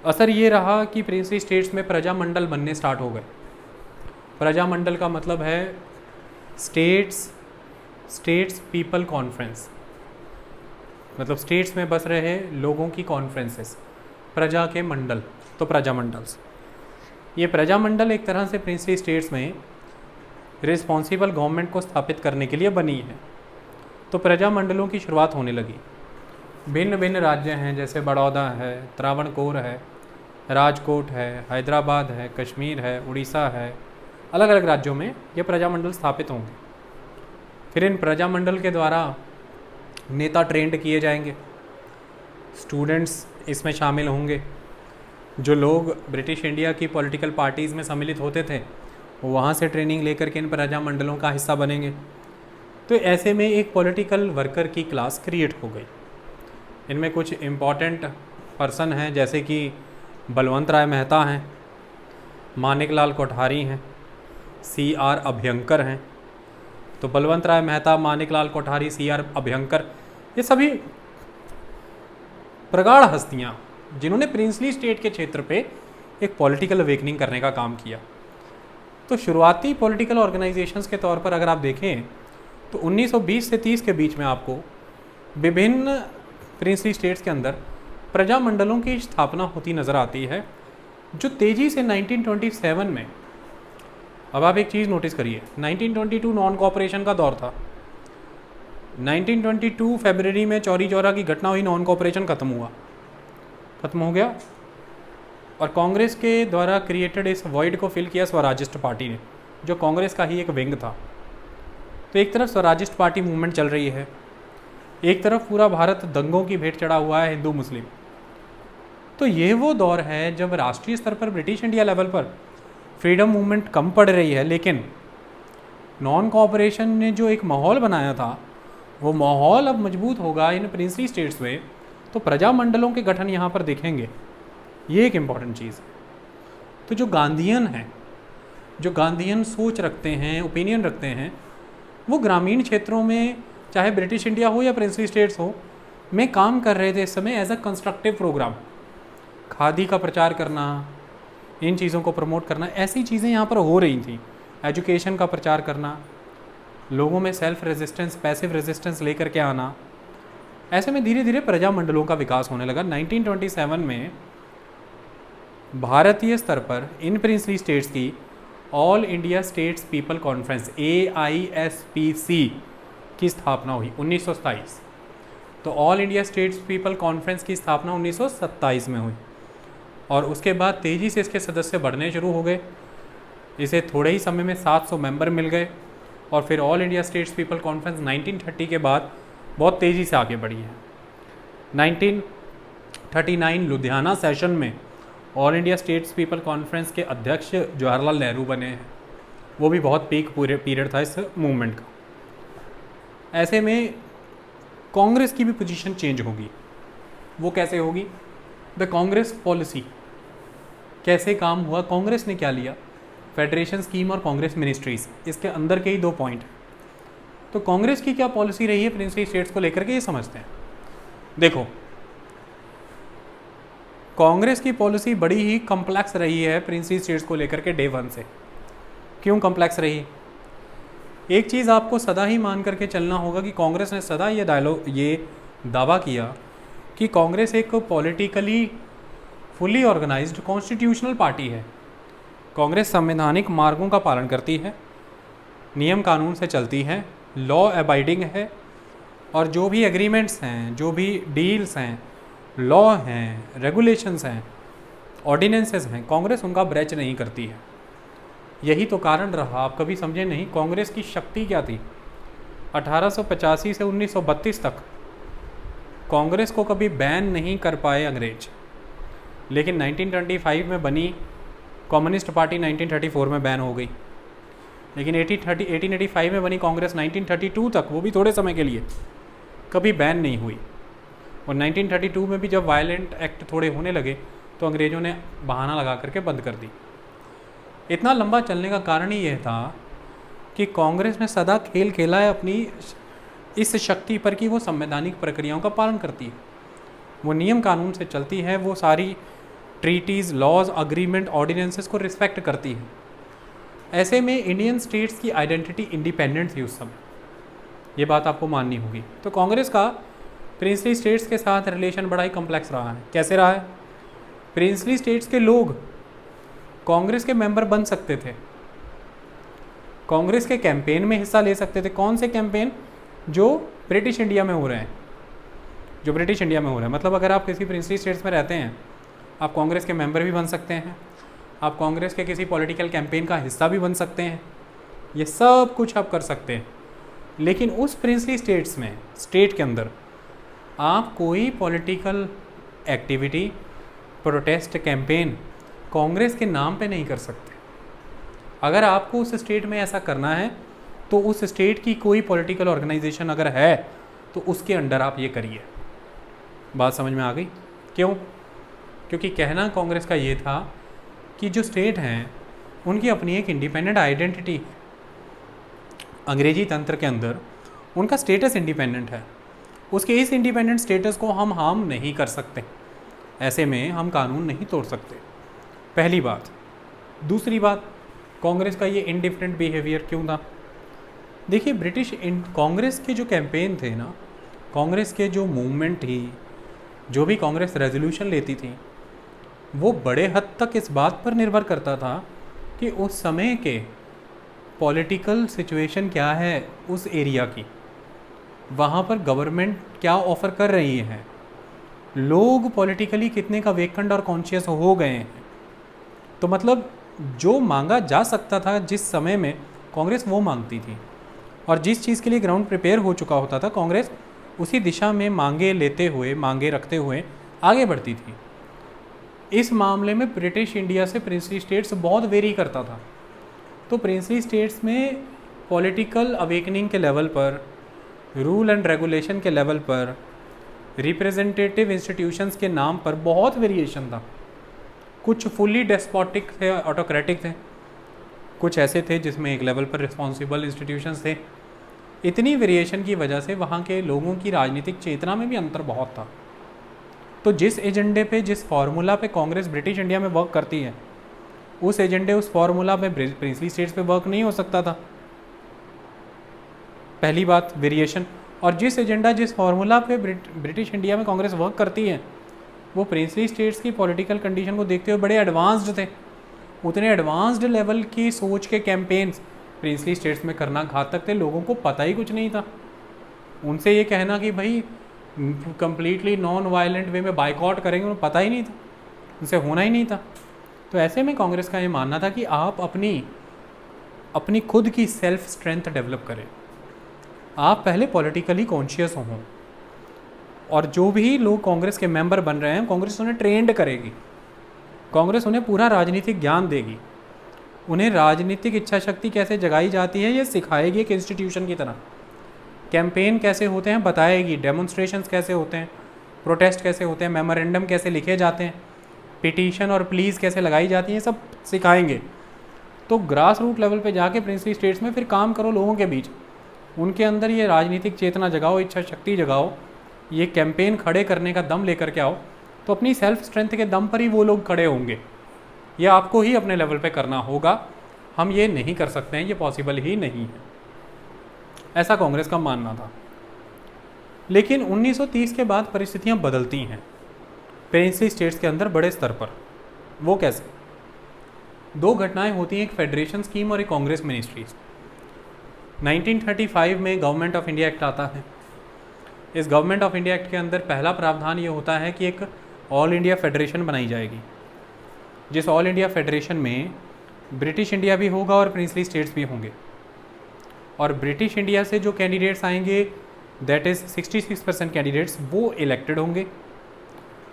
असर ये रहा कि प्रिंसली स्टेट्स में प्रजामंडल बनने स्टार्ट हो गए। प्रजामंडल का मतलब है स्टेट्स पीपल कॉन्फ्रेंस, मतलब स्टेट्स में बस रहे लोगों की कॉन्फ्रेंसेस, प्रजा के मंडल, तो प्रजामंडल्स। ये प्रजामंडल एक तरह से प्रिंसली स्टेट्स में रिस्पॉन्सिबल गवर्नमेंट को स्थापित करने के लिए बनी है। तो प्रजामंडलों की शुरुआत होने लगी। भिन्न भिन्न राज्य हैं, जैसे बड़ौदा है, त्रावणकोर है, राजकोट है, हैदराबाद है, कश्मीर है, उड़ीसा है, अलग अलग राज्यों में ये प्रजामंडल स्थापित होंगे। फिर इन प्रजामंडल के द्वारा नेता ट्रेंड किए जाएंगे, स्टूडेंट्स इसमें शामिल होंगे। जो लोग ब्रिटिश इंडिया की पॉलिटिकल पार्टीज़ में सम्मिलित होते थे वो वहाँ से ट्रेनिंग लेकर के इन प्रजामंडलों का हिस्सा बनेंगे। तो ऐसे में एक पॉलिटिकल वर्कर की क्लास क्रिएट हो गई। इनमें कुछ इम्पॉर्टेंट पर्सन हैं, जैसे कि बलवंत राय मेहता हैं, मानिकलाल कोठारी हैं, CR अभ्यंकर हैं। तो बलवंत राय मेहता, मानिकलाल कोठारी, CR अभ्यंकर, ये सभी प्रगाढ़ हस्तियाँ जिन्होंने प्रिंसली स्टेट के क्षेत्र पे एक पॉलिटिकल अवेकनिंग करने का काम किया। तो शुरुआती पॉलिटिकल ऑर्गेनाइजेशंस के तौर पर अगर आप देखें तो 1920 से 30 के बीच में आपको विभिन्न प्रिंसली स्टेट्स के अंदर प्रजामंडलों की स्थापना होती नज़र आती है, जो तेज़ी से 1927 में, अब आप एक चीज़ नोटिस करिए, 1922 नॉन कॉपरेशन का दौर था, 1922 फरवरी में चौरी चौरा की घटना हुई, नॉन कोऑपरेशन ख़त्म हो गया और कांग्रेस के द्वारा क्रिएटेड इस वॉइड को फिल किया स्वराजिस्ट पार्टी ने, जो कांग्रेस का ही एक विंग था। तो एक तरफ स्वराजिस्ट पार्टी मूवमेंट चल रही है, एक तरफ पूरा भारत दंगों की भेंट चढ़ा हुआ है, हिंदू मुस्लिम। तो ये वो दौर है जब राष्ट्रीय स्तर पर ब्रिटिश इंडिया लेवल पर फ्रीडम मूवमेंट कम पड़ रही है, लेकिन नॉन कोऑपरेशन ने जो एक माहौल बनाया था वो माहौल अब मजबूत होगा इन प्रिंसली स्टेट्स में, तो प्रजा मंडलों के गठन यहाँ पर दिखेंगे। ये एक इम्पॉर्टेंट चीज़ है। तो जो गांधीयन हैं, जो गांधीयन सोच रखते हैं, ओपिनियन रखते हैं, वो ग्रामीण क्षेत्रों में चाहे ब्रिटिश इंडिया हो या प्रिंसली स्टेट्स हो में काम कर रहे थे इस समय as a constructive programme. Khadi का प्रचार करना, इन चीज़ों को प्रमोट करना, ऐसी चीज़ें यहाँ पर हो रही थी। एजुकेशन का प्रचार करना, लोगों में सेल्फ रेजिस्टेंस, पैसिव रेजिस्टेंस लेकर के आना। ऐसे में धीरे धीरे प्रजा मंडलों का विकास होने लगा। 1927 में भारतीय स्तर पर इन प्रिंसली स्टेट्स की all India states people conference AISPC की स्थापना हुई 1927। तो all India states people conference की स्थापना 1927 में हुई और उसके बाद तेज़ी से इसके सदस्य बढ़ने शुरू हो गए। इसे थोड़े ही समय में 700 मेंबर मिल गए और फिर all India states people conference 1930 के बाद बहुत तेज़ी से आगे बढ़ी है। 1939 लुधियाना सेशन में all India states people conference के अध्यक्ष जवाहरलाल नेहरू बने हैं। वो भी बहुत पीक पूरे पीरियड था इस मूवमेंट का। ऐसे में कांग्रेस की भी पोजीशन चेंज होगी। वो कैसे होगी? द कांग्रेस पॉलिसी कैसे काम हुआ, कांग्रेस ने क्या लिया, फेडरेशन स्कीम और कांग्रेस मिनिस्ट्रीज, इसके अंदर के ही दो पॉइंट। तो कांग्रेस की क्या पॉलिसी रही है प्रिंसली स्टेट्स को लेकर के, ये समझते हैं। देखो, कांग्रेस की पॉलिसी बड़ी ही कॉम्प्लेक्स रही है प्रिंसली स्टेट्स को लेकर के डे वन से। क्यों कॉम्प्लेक्स रही? एक चीज़ आपको सदा ही मान करके चलना होगा कि कांग्रेस ने सदा ये दावा किया कि कांग्रेस एक politically fully organised constitutional party है। कांग्रेस संवैधानिक मार्गों का पालन करती है, नियम कानून से चलती है, लॉ अबाइडिंग है और जो भी एग्रीमेंट्स हैं, जो भी डील्स हैं, लॉ हैं, रेगुलेशंस हैं, ऑर्डिनेंसेस हैं, कांग्रेस उनका ब्रेच नहीं करती है। यही तो कारण रहा, आप कभी समझे नहीं, कांग्रेस की शक्ति क्या थी। 1885 से 1932 तक कांग्रेस को कभी बैन नहीं कर पाए अंग्रेज, लेकिन 1925 में बनी कम्युनिस्ट पार्टी 1934 में बैन हो गई। लेकिन 1885 में बनी कांग्रेस 1932 तक, वो भी थोड़े समय के लिए, कभी बैन नहीं हुई। और 1932 में भी जब वायलेंट एक्ट थोड़े होने लगे तो अंग्रेज़ों ने बहाना लगा करके बंद कर दी। इतना लंबा चलने का कारण ही यह था कि कांग्रेस ने सदा खेल खेला है अपनी इस शक्ति पर कि वो संवैधानिक प्रक्रियाओं का पालन करती है, वो नियम कानून से चलती है, वो सारी ट्रीटीज़, लॉज, अग्रीमेंट, ऑर्डिनेंसेस को रिस्पेक्ट करती है। ऐसे में इंडियन स्टेट्स की आइडेंटिटी इंडिपेंडेंट थी उस समय, ये बात आपको माननी होगी। तो कांग्रेस का प्रिंसली स्टेट्स के साथ रिलेशन बड़ा ही कॉम्प्लेक्स रहा है। कैसे रहा है? प्रिंसली स्टेट्स के लोग कांग्रेस के मेंबर बन सकते थे, कांग्रेस के कैंपेन में हिस्सा ले सकते थे। कौन से कैंपेन? जो ब्रिटिश इंडिया में हो रहे हैं, जो ब्रिटिश इंडिया में हो रहे हैं। मतलब अगर आप किसी प्रिंसली स्टेट्स में रहते हैं, आप कांग्रेस के मेंबर भी बन सकते हैं, आप कांग्रेस के किसी पॉलिटिकल कैंपेन का हिस्सा भी बन सकते हैं, ये सब कुछ आप कर सकते हैं। लेकिन उस प्रिंसली स्टेट्स में, स्टेट के अंदर आप कोई political activity, protest, campaign Congress के नाम पे नहीं कर सकते। अगर आपको उस स्टेट में ऐसा करना है तो उस स्टेट की कोई पॉलिटिकल ऑर्गेनाइजेशन अगर है तो उसके अंडर आप ये करिए। बात समझ में आ गई? क्यों? क्योंकि कहना कांग्रेस का ये था कि जो स्टेट हैं उनकी अपनी एक इंडिपेंडेंट आइडेंटिटी है। अंग्रेजी तंत्र के अंदर उनका स्टेटस इंडिपेंडेंट है, उसके इस इंडिपेंडेंट स्टेटस को हम हार्म नहीं कर सकते। ऐसे में हम कानून नहीं तोड़ सकते, पहली बात। दूसरी बात, कांग्रेस का ये इंडिफरेंट बिहेवियर क्यों था? देखिए, कांग्रेस के जो कैंपेन थे ना, कांग्रेस के जो मूवमेंट थी, जो भी कांग्रेस रेजोल्यूशन लेती थी, वो बड़े हद तक इस बात पर निर्भर करता था कि उस समय के पॉलिटिकल सिचुएशन क्या है उस एरिया की। वहाँ पर गवर्नमेंट क्या ऑफ़र कर रही है, लोग पॉलिटिकली कितने का वेकेंड और कॉन्शियस हो गए हैं। तो मतलब जो मांगा जा सकता था जिस समय में, कांग्रेस वो मांगती थी, और जिस चीज़ के लिए ग्राउंड प्रिपेयर हो चुका होता था, कांग्रेस उसी दिशा में मांगे लेते हुए, मांगे रखते हुए आगे बढ़ती थी। इस मामले में ब्रिटिश इंडिया से प्रिंसली स्टेट्स बहुत वेरी करता था। तो प्रिंसली स्टेट्स में पॉलिटिकल अवेकनिंग के लेवल पर, रूल एंड रेगुलेशन के लेवल पर, रिप्रेजेंटेटिव इंस्टीट्यूशंस के नाम पर बहुत वेरिएशन था। कुछ फुली डेस्पोटिक थे, ऑटोक्रेटिक थे, कुछ ऐसे थे जिसमें एक लेवल पर रिस्पॉन्सिबल इंस्टीट्यूशंस थे। इतनी वेरिएशन की वजह से वहाँ के लोगों की राजनीतिक चेतना में भी अंतर बहुत था। तो जिस एजेंडे पे, जिस फार्मूला पे कांग्रेस ब्रिटिश इंडिया में वर्क करती है, उस एजेंडे, उस फार्मूला पे प्रिंसली स्टेट्स पे वर्क नहीं हो सकता था। पहली बात वेरिएशन। और जिस एजेंडा, जिस फार्मूला पे ब्रिटिश इंडिया में कांग्रेस वर्क करती है, वो प्रिंसली स्टेट्स की पॉलिटिकल कंडीशन को देखते हुए बड़े एडवांस्ड थे। उतने एडवांस्ड लेवल की सोच के कैंपेन्स प्रिंसली स्टेट्स में करना घातक थे। लोगों को पता ही कुछ नहीं था। उनसे ये कहना कि भाई कंप्लीटली नॉन वायलेंट वे में बाइकआउट करेंगे, उन्हें पता ही नहीं था, उनसे होना ही नहीं था। तो ऐसे में कांग्रेस का ये मानना था कि आप अपनी खुद की सेल्फ स्ट्रेंथ डेवलप करें। आप पहले पॉलिटिकली कॉन्शियस हों, और जो भी लोग कांग्रेस के मेंबर बन रहे हैं, कांग्रेस उन्हें ट्रेंड करेगी, कांग्रेस उन्हें पूरा राजनीतिक ज्ञान देगी, उन्हें राजनीतिक इच्छा शक्ति कैसे जगाई जाती है ये सिखाएगी एक इंस्टीट्यूशन की तरह। कैंपेन कैसे होते हैं बताएगी, डेमोन्स्ट्रेशंस कैसे होते हैं, प्रोटेस्ट कैसे होते हैं, मेमोरेंडम कैसे लिखे जाते हैं, पिटीशन और प्लीज़ कैसे लगाई जाती हैं, सब सिखाएंगे। तो ग्रास रूट लेवल पे जाके प्रिंसली स्टेट्स में फिर काम करो लोगों के बीच, उनके अंदर ये राजनीतिक चेतना जगाओ, इच्छा शक्ति जगाओ, ये कैंपेन खड़े करने का दम लेकर के आओ। तो अपनी सेल्फ स्ट्रेंथ के दम पर ही वो लोग खड़े होंगे। ये आपको ही अपने लेवल पे करना होगा, हम ये नहीं कर सकते हैं, ये पॉसिबल ही नहीं है, ऐसा कांग्रेस का मानना था। लेकिन 1930 के बाद परिस्थितियां बदलती हैं प्रिंसली स्टेट्स के अंदर बड़े स्तर पर। वो कैसे? दो घटनाएं होती हैं, एक फेडरेशन स्कीम और एक कांग्रेस मिनिस्ट्रीज। 1935 में गवर्नमेंट ऑफ इंडिया एक्ट आता है। इस गवर्नमेंट ऑफ इंडिया एक्ट के अंदर पहला प्रावधान ये होता है कि एक ऑल इंडिया फेडरेशन बनाई जाएगी, जिस ऑल इंडिया फेडरेशन में ब्रिटिश इंडिया भी होगा और प्रिंसली स्टेट्स भी होंगे। और ब्रिटिश इंडिया से जो कैंडिडेट्स आएंगे, दैट इज़ 66% कैंडिडेट्स, वो इलेक्टेड होंगे।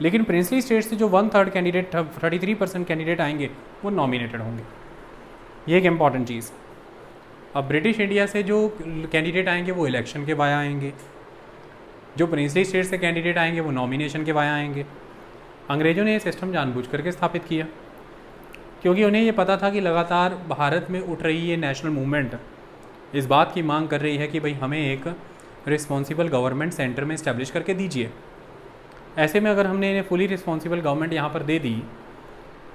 लेकिन प्रिंसली स्टेट्स से जो 1/3 कैंडिडेट, 33% कैंडिडेट आएंगे, वो नॉमिनेटेड होंगे। ये एक इम्पॉर्टेंट चीज़। अब ब्रिटिश इंडिया से जो कैंडिडेट आएंगे वो इलेक्शन के वाया आएंगे, जो प्रिंसली स्टेट से कैंडिडेट आएंगे वो नॉमिनेशन के वाया आएंगे। अंग्रेज़ों ने ये सिस्टम जानबूझ करके स्थापित किया, क्योंकि उन्हें ये पता था कि लगातार भारत में उठ रही ये नेशनल मूवमेंट इस बात की मांग कर रही है कि भाई हमें एक रिस्पॉन्सिबल गवर्नमेंट सेंटर में इस्टेब्लिश करके दीजिए। ऐसे में अगर हमने इन्हें फुली रिस्पॉन्सिबल गवर्नमेंट यहाँ पर दे दी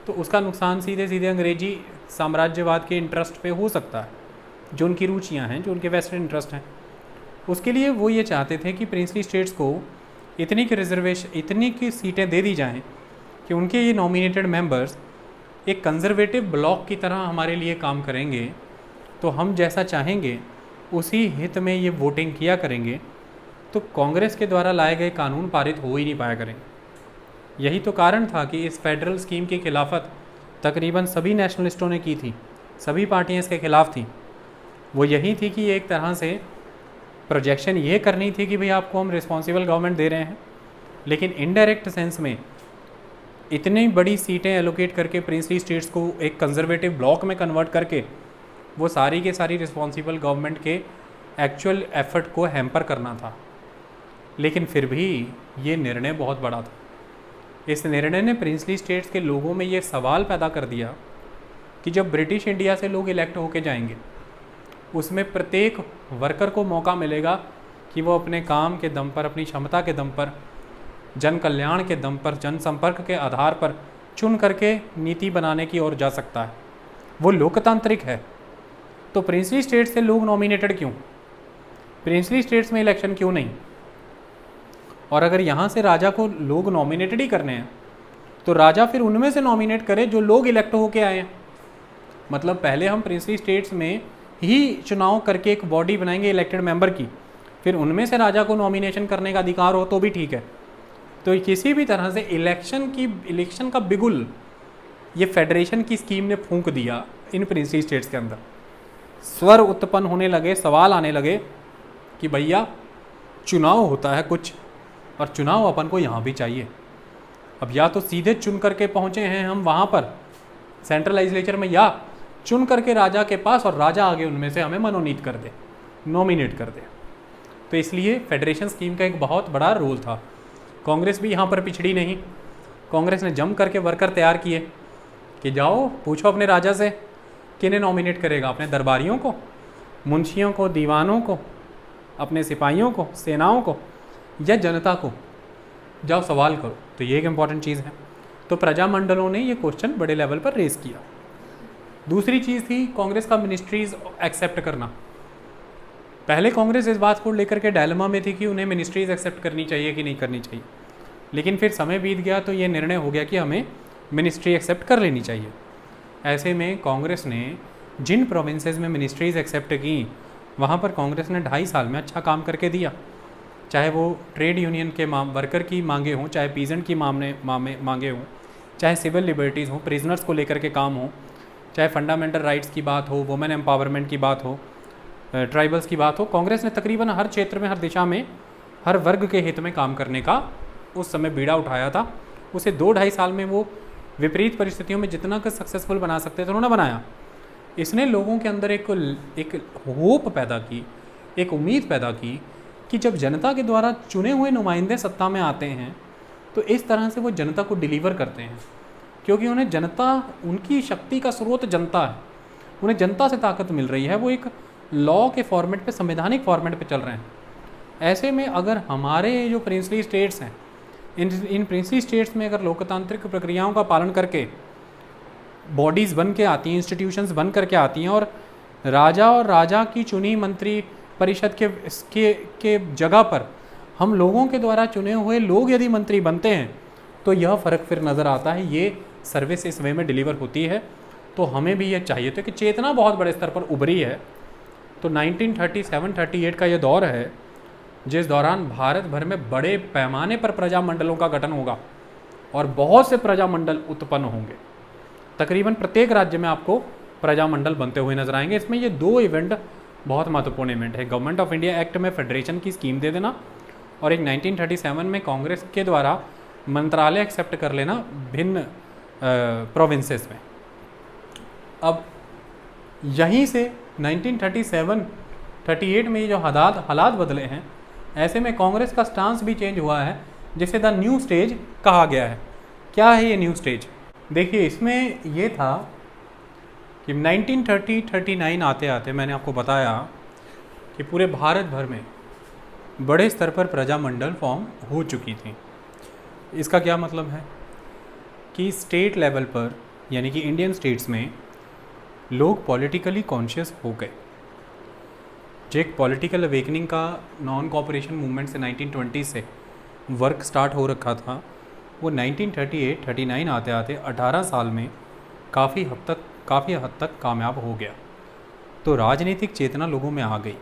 तो उसका नुकसान सीधे सीधे अंग्रेजी साम्राज्यवाद के इंटरेस्ट पे हो सकता है, जो उनकी रुचियाँ हैं, जो उनके वेस्टर्न इंटरेस्ट हैं। उसके लिए वो ये चाहते थे कि प्रिंसली स्टेट्स को इतनी की सीटें दे दी जाएँ कि उनके ये नॉमिनेटेड मेंबर्स एक कंजर्वेटिव ब्लॉक की तरह हमारे लिए काम करेंगे, तो हम जैसा चाहेंगे उसी हित में ये वोटिंग किया करेंगे। तो कांग्रेस के द्वारा लाए गए कानून पारित हो ही नहीं पाया करेंगे। यही तो कारण था कि इस फेडरल स्कीम की खिलाफत तकरीबन सभी नेशनलिस्टों ने की थी, सभी पार्टियां इसके खिलाफ थी। वो यही थी कि एक तरह से प्रोजेक्शन ये करनी थी कि भाई आपको हम रिस्पॉन्सिबल गवर्नमेंट दे रहे हैं, लेकिन इनडायरेक्ट सेंस में इतनी बड़ी सीटें एलोकेट करके प्रिंसली स्टेट्स को एक कंजर्वेटिव ब्लॉक में कन्वर्ट करके वो सारी के सारी रिस्पॉन्सिबल गवर्नमेंट के एक्चुअल एफर्ट को हैम्पर करना था। लेकिन फिर भी ये निर्णय बहुत बड़ा था। इस निर्णय ने प्रिंसली स्टेट्स के लोगों में ये सवाल पैदा कर दिया कि जब ब्रिटिश इंडिया से लोग इलेक्ट होके जाएंगे, उसमें प्रत्येक वर्कर को मौका मिलेगा कि वो अपने काम के दम पर, अपनी क्षमता के दम पर, जन कल्याण के दम पर, जनसंपर्क के आधार पर चुन करके नीति बनाने की ओर जा सकता है। वो लोकतांत्रिक है। तो प्रिंसली स्टेट्स से लोग नॉमिनेटेड क्यों? प्रिंसली स्टेट्स में इलेक्शन क्यों नहीं? और अगर यहाँ से राजा को लोग नॉमिनेटेड ही करने हैं तो राजा फिर उनमें से नॉमिनेट करे जो लोग इलेक्ट होके आए हैं। मतलब पहले हम प्रिंसली स्टेट्स में ही चुनाव करके एक बॉडी बनाएंगे इलेक्टेड मेंबर की, फिर उनमें से राजा को नॉमिनेशन करने का अधिकार हो तो भी ठीक है। तो किसी भी तरह से इलेक्शन का बिगुल ये फेडरेशन की स्कीम ने फूंक दिया इन प्रिंसली स्टेट्स के अंदर। स्वर उत्पन्न होने लगे, सवाल आने लगे कि भैया चुनाव होता है कुछ, और चुनाव अपन को यहाँ भी चाहिए। अब या तो सीधे चुन करके पहुँचे हैं हम वहाँ पर सेंट्रल लेजिस्लेचर में, या चुन करके राजा के पास और राजा आगे उनमें से हमें मनोनीत कर दे, नॉमिनेट कर दे। तो इसलिए फेडरेशन स्कीम का एक बहुत बड़ा रोल था। कांग्रेस भी यहाँ पर पिछड़ी नहीं। कांग्रेस ने जम करके वर्कर तैयार किए कि जाओ पूछो अपने राजा से किन्हें नॉमिनेट करेगा, अपने दरबारियों को, मुंशियों को, दीवानों को, अपने सिपाहियों को, सेनाओं को, या जनता को, जाओ सवाल करो। तो ये एक इम्पॉर्टेंट चीज़ है। तो प्रजामंडलों ने ये क्वेश्चन बड़े लेवल पर रेस किया। दूसरी चीज़ थी कांग्रेस का मिनिस्ट्रीज एक्सेप्ट करना। पहले कांग्रेस इस बात को लेकर के डायलेमा में थी कि उन्हें मिनिस्ट्रीज एक्सेप्ट करनी चाहिए कि नहीं करनी चाहिए, लेकिन फिर समय बीत गया तो ये निर्णय हो गया कि हमें मिनिस्ट्री एक्सेप्ट कर लेनी चाहिए। ऐसे में कांग्रेस ने जिन प्रोविंसेस में मिनिस्ट्रीज एक्सेप्ट की वहाँ पर कांग्रेस ने 2.5 साल में अच्छा काम करके दिया। चाहे वो ट्रेड यूनियन के वर्कर की मांगे हों, चाहे पीजेंट की मांगे हों, चाहे सिविल लिबर्टीज़ हों, प्रिजनर्स को लेकर के काम हो, चाहे फंडामेंटल राइट्स की बात हो, वुमेन एम्पावरमेंट की बात हो, ट्राइबल्स की बात हो, कांग्रेस ने तकरीबन हर क्षेत्र में, हर दिशा में, हर वर्ग के हित में काम करने का उस समय बीड़ा उठाया था। उसे 2-2.5 साल में वो विपरीत परिस्थितियों में जितना कुछ सक्सेसफुल बना सकते थे उन्होंने बनाया। इसने लोगों के अंदर एक होप पैदा की, एक उम्मीद पैदा की कि जब जनता के द्वारा चुने हुए नुमाइंदे सत्ता में आते हैं तो इस तरह से वो जनता को डिलीवर करते हैं, क्योंकि उन्हें जनता, उनकी शक्ति का स्रोत जनता है, उन्हें जनता से ताकत मिल रही है। वो एक लॉ के फॉर्मेट पे, संवैधानिक फॉर्मेट पे चल रहे हैं। ऐसे में अगर हमारे जो प्रिंसली स्टेट्स हैं, इन प्रिंसली स्टेट्स में अगर लोकतांत्रिक प्रक्रियाओं का पालन करके बॉडीज़ बन के आती हैं, इंस्टीट्यूशंस बन करके आती हैं, और राजा और राजा की चुनी मंत्री परिषद के जगह पर हम लोगों के द्वारा चुने हुए लोग यदि मंत्री बनते हैं तो यह फ़र्क फिर नज़र आता है। ये सर्विस इस वे में डिलीवर होती है। तो हमें भी ये चाहिए था कि चेतना बहुत बड़े स्तर पर उभरी है। तो 1937-38 का ये दौर है जिस दौरान भारत भर में बड़े पैमाने पर प्रजामंडलों का गठन होगा और बहुत से प्रजामंडल उत्पन्न होंगे। तकरीबन प्रत्येक राज्य में आपको प्रजामंडल बनते हुए नजर आएंगे। इसमें ये 2 इवेंट बहुत महत्वपूर्ण इवेंट है। गवर्नमेंट ऑफ इंडिया एक्ट में फेडरेशन की स्कीम दे देना, और एक 1937 में कांग्रेस के द्वारा मंत्रालय एक्सेप्ट कर लेना भिन्न प्रोविंसेस में। अब यहीं से 1937-38 में ये जो हालात बदले हैं, ऐसे में कांग्रेस का स्टांस भी चेंज हुआ है, जिसे द न्यू स्टेज कहा गया है। क्या है ये न्यू स्टेज? देखिए, इसमें ये था कि 1930-39 आते आते मैंने आपको बताया कि पूरे भारत भर में बड़े स्तर पर प्रजामंडल फॉर्म हो चुकी थी। इसका क्या मतलब है कि स्टेट लेवल पर, यानी कि इंडियन स्टेट्स में लोग पॉलिटिकली कॉन्शियस हो गए। जो एक पॉलिटिकल अवेकनिंग का नॉन कॉपरेशन मूवमेंट से 1920 से वर्क स्टार्ट हो रखा था, वो 1938-39 आते आते 18 साल में काफ़ी हद तक कामयाब हो गया। तो राजनीतिक चेतना लोगों में आ गई,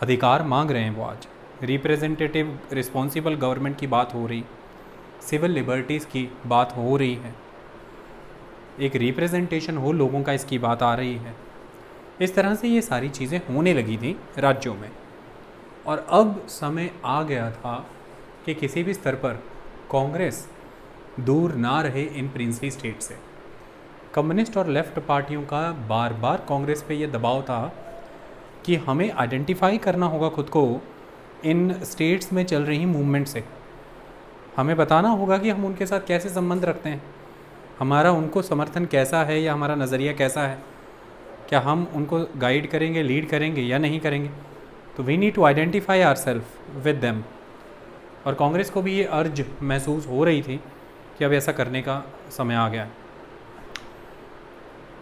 अधिकार मांग रहे हैं वो आज। रिप्रेजेंटेटिव रिस्पॉन्सिबल गवर्नमेंट की बात हो रही, सिविल लिबर्टीज़ की बात हो रही है, एक रिप्रेजेंटेशन हो लोगों का, इसकी बात आ रही है। इस तरह से ये सारी चीज़ें होने लगी थी राज्यों में। और अब समय आ गया था कि किसी भी स्तर पर कांग्रेस दूर ना रहे इन प्रिंसली स्टेट से। कम्युनिस्ट और लेफ्ट पार्टियों का बार बार कांग्रेस पे ये दबाव था कि हमें आइडेंटिफाई करना होगा खुद को इन स्टेट्स में चल रही मूवमेंट से। हमें बताना होगा कि हम उनके साथ कैसे संबंध रखते हैं, हमारा उनको समर्थन कैसा है या हमारा नज़रिया कैसा है, क्या हम उनको गाइड करेंगे, लीड करेंगे या नहीं करेंगे। तो we need to identify ourself with them. और कांग्रेस को भी ये अर्ज महसूस हो रही थी कि अब ऐसा करने का समय आ गया है।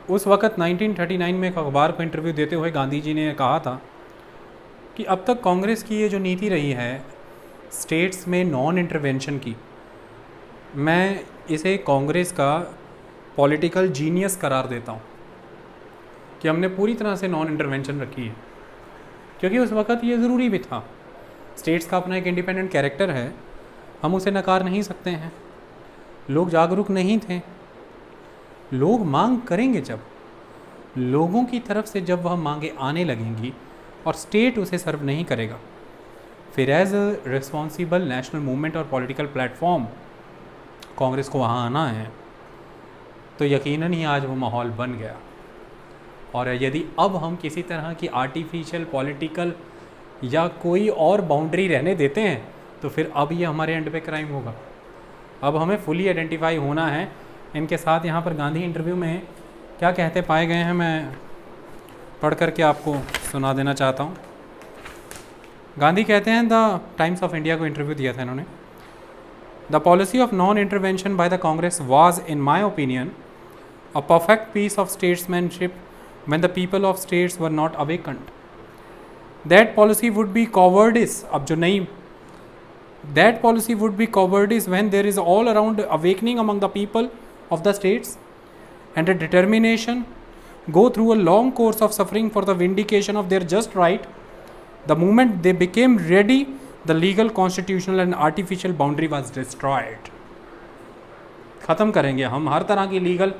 उस वक़्त 1939 में एक अखबार को इंटरव्यू देते हुए गांधी जी ने कहा था कि अब तक कांग्रेस की ये जो नीति रही है स्टेट्स में नॉन इंटरवेंशन की, मैं इसे कांग्रेस का पॉलिटिकल जीनियस करार देता हूँ कि हमने पूरी तरह से नॉन इंटरवेंशन रखी है। क्योंकि उस वक़्त ये ज़रूरी भी था। स्टेट्स का अपना एक इंडिपेंडेंट कैरेक्टर है, हम उसे नकार नहीं सकते हैं। लोग जागरूक नहीं थे। लोग मांग करेंगे जब, लोगों की तरफ से जब वह मांगे आने लगेंगी और स्टेट उसे सर्व नहीं करेगा, फिर as a responsible national movement और पॉलिटिकल प्लेटफॉर्म कांग्रेस को वहाँ आना है, तो यकीनन ही आज वो माहौल बन गया। और यदि अब हम किसी तरह की आर्टिफिशियल पॉलिटिकल या कोई और बाउंड्री रहने देते हैं तो फिर अब ये हमारे एंड पे क्राइम होगा। अब हमें फुली आइडेंटिफाई होना है इनके साथ। यहाँ पर गांधी इंटरव्यू में क्या कहते पाए गए हैं, मैं पढ़ करके आपको सुना देना चाहता हूँ। गांधी कहते हैं, द टाइम्स ऑफ इंडिया को इंटरव्यू दिया था इन्होंने, the policy of non intervention by the Congress was in my opinion a perfect piece of statesmanship when the people of states were not awakened. That policy would be cowardice. अब जो नहीं, that policy would be cowardice when there is all around awakening among the people of the states and a determination go through a long course of suffering for the vindication of their just right. The moment they became ready, the legal, constitutional and artificial boundary was destroyed. ख़त्म करेंगे हम हर तरह की legal,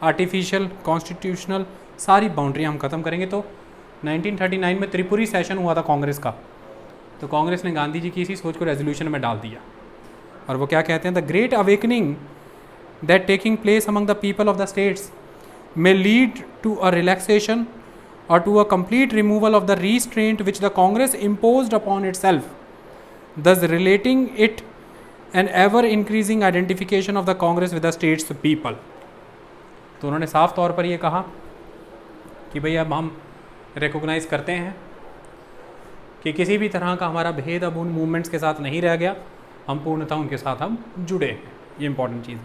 artificial, constitutional सारी boundary हम ख़त्म करेंगे। तो 1939 में त्रिपुरी सेशन हुआ था कांग्रेस का, तो कांग्रेस ने गांधी जी की इसी सोच को रेजोल्यूशन में डाल दिया। और वो क्या कहते हैं, the great awakening that taking place among the people of the states may lead to a relaxation और to a complete removal of the restraint which the Congress imposed upon itself, thus relating it an ever increasing identification of the Congress with the states people. तो उन्होंने साफ तौर पर ये कहा कि भाई अब हम रिकॉग्नाइज़ करते हैं कि किसी भी तरह का हमारा भेद अब उन मूवमेंट्स के साथ नहीं रह गया, हम पूर्णतः उनके साथ हम जुड़े हैं। ये इंपॉर्टेंट चीज़ है।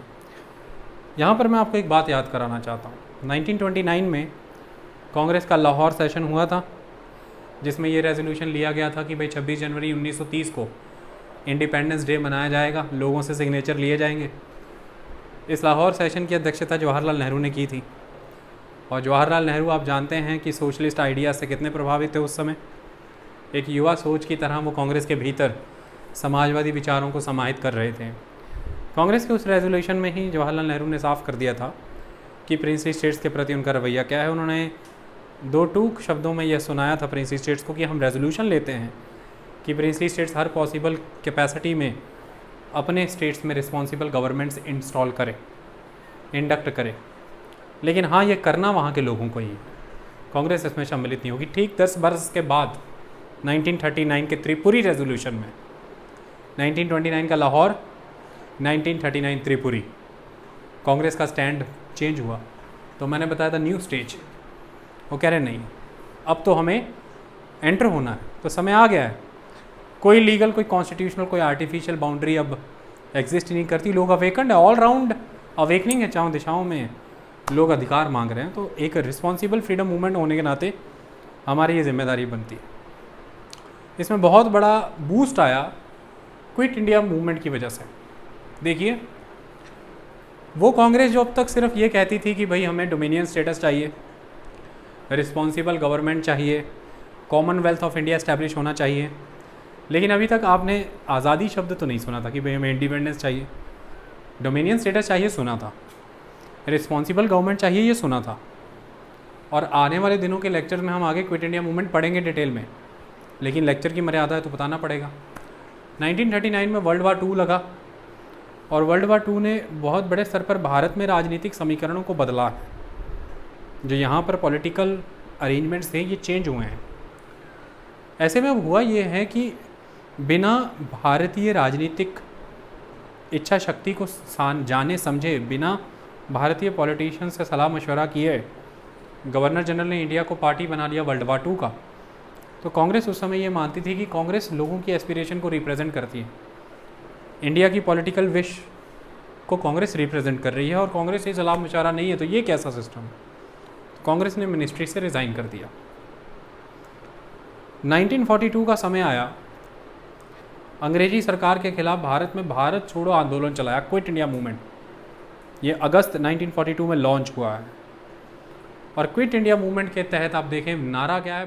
यहाँ पर मैं आपको एक बात याद कराना चाहता हूँ। 1929 में कांग्रेस का लाहौर सेशन हुआ था, जिसमें ये रेजोल्यूशन लिया गया था कि भाई 26 जनवरी 1930 को इंडिपेंडेंस डे मनाया जाएगा, लोगों से सिग्नेचर लिए जाएंगे। इस लाहौर सेशन की अध्यक्षता जवाहरलाल नेहरू ने की थी। और जवाहरलाल नेहरू आप जानते हैं कि सोशलिस्ट आइडियाज़ से कितने प्रभावित थे उस समय। एक युवा सोच की तरह वो कांग्रेस के भीतर समाजवादी विचारों को समाहित कर रहे थे। कांग्रेस के उस रेजोल्यूशन में ही जवाहरलाल नेहरू ने साफ कर दिया था कि प्रिंसली स्टेट्स के प्रति उनका रवैया क्या है। उन्होंने दो टूक शब्दों में यह सुनाया था प्रिंसली स्टेट्स को कि हम रेजोल्यूशन लेते हैं कि प्रिंसली स्टेट्स हर पॉसिबल कैपेसिटी में अपने स्टेट्स में रिस्पॉन्सिबल गवर्नमेंट्स इंस्टॉल करें, इंडक्ट करें, लेकिन हाँ ये करना वहाँ के लोगों को ही। कांग्रेस इसमें सम्मिलित नहीं होगी। ठीक 10 बरस के बाद 1939 के त्रिपुरी रेजोल्यूशन में, 1929 का लाहौर, 1939 त्रिपुरी, कांग्रेस का स्टैंड चेंज हुआ। तो मैंने बताया था न्यू स्टेज, वो कह रहे नहीं अब तो हमें एंटर होना है, तो समय आ गया है। कोई लीगल, कोई कॉन्स्टिट्यूशनल, कोई आर्टिफिशियल बाउंड्री अब एग्जिस्ट नहीं करती। लोग अवेकन्ड है, ऑल राउंड अवेकनिंग है, चारों दिशाओं में लोग अधिकार मांग रहे हैं। तो एक रिस्पॉन्सिबल फ्रीडम मूवमेंट होने के नाते हमारी ये जिम्मेदारी बनती है। इसमें बहुत बड़ा बूस्ट आया क्विट इंडिया मूवमेंट की वजह से। देखिए, वो कांग्रेस जो अब तक सिर्फ ये कहती थी कि भाई हमें डोमिनियन स्टेटस चाहिए, रिस्पॉन्सिबल गवर्नमेंट चाहिए, कॉमनवेल्थ ऑफ इंडिया इस्टेब्लिश होना चाहिए, लेकिन अभी तक आपने आज़ादी शब्द तो नहीं सुना था कि भाई हमें इंडिपेंडेंस चाहिए। डोमिनियन स्टेटस चाहिए सुना था, रिस्पॉन्सिबल गवर्नमेंट चाहिए ये सुना था। और आने वाले दिनों के लेक्चर में हम आगे क्विट इंडिया मूवमेंट पढ़ेंगे डिटेल में, लेकिन लेक्चर की मर्यादा है तो बताना पड़ेगा। 1939 में वर्ल्ड वार 2 लगा और वर्ल्ड वार 2 ने बहुत बड़े स्तर पर भारत में राजनीतिक समीकरणों को बदला है। जो यहाँ पर पॉलिटिकल अरेंजमेंट्स थे ये चेंज हुए हैं। ऐसे में अब हुआ ये है कि बिना भारतीय राजनीतिक इच्छा शक्ति को जाने समझे, बिना भारतीय पॉलिटिशियंस से सलाह मशवरा किए, गवर्नर जनरल ने इंडिया को पार्टी बना लिया वर्ल्ड वार 2 का। तो कांग्रेस उस समय ये मानती थी कि कांग्रेस लोगों की एस्पिरेशन को रिप्रेजेंट करती है, इंडिया की पॉलिटिकल विश को कांग्रेस रिप्रेजेंट कर रही है और कांग्रेस से सलाह मशवरा नहीं है, तो ये कैसा सिस्टम है। तो कांग्रेस ने मिनिस्ट्री से रिज़ाइन कर दिया। 1942 का समय आया, अंग्रेजी सरकार के खिलाफ भारत में भारत छोड़ो आंदोलन चलाया, क्विट इंडिया मूवमेंट। ये अगस्त 1942 में लॉन्च हुआ है और क्विट इंडिया मूवमेंट के तहत आप देखें नारा क्या है,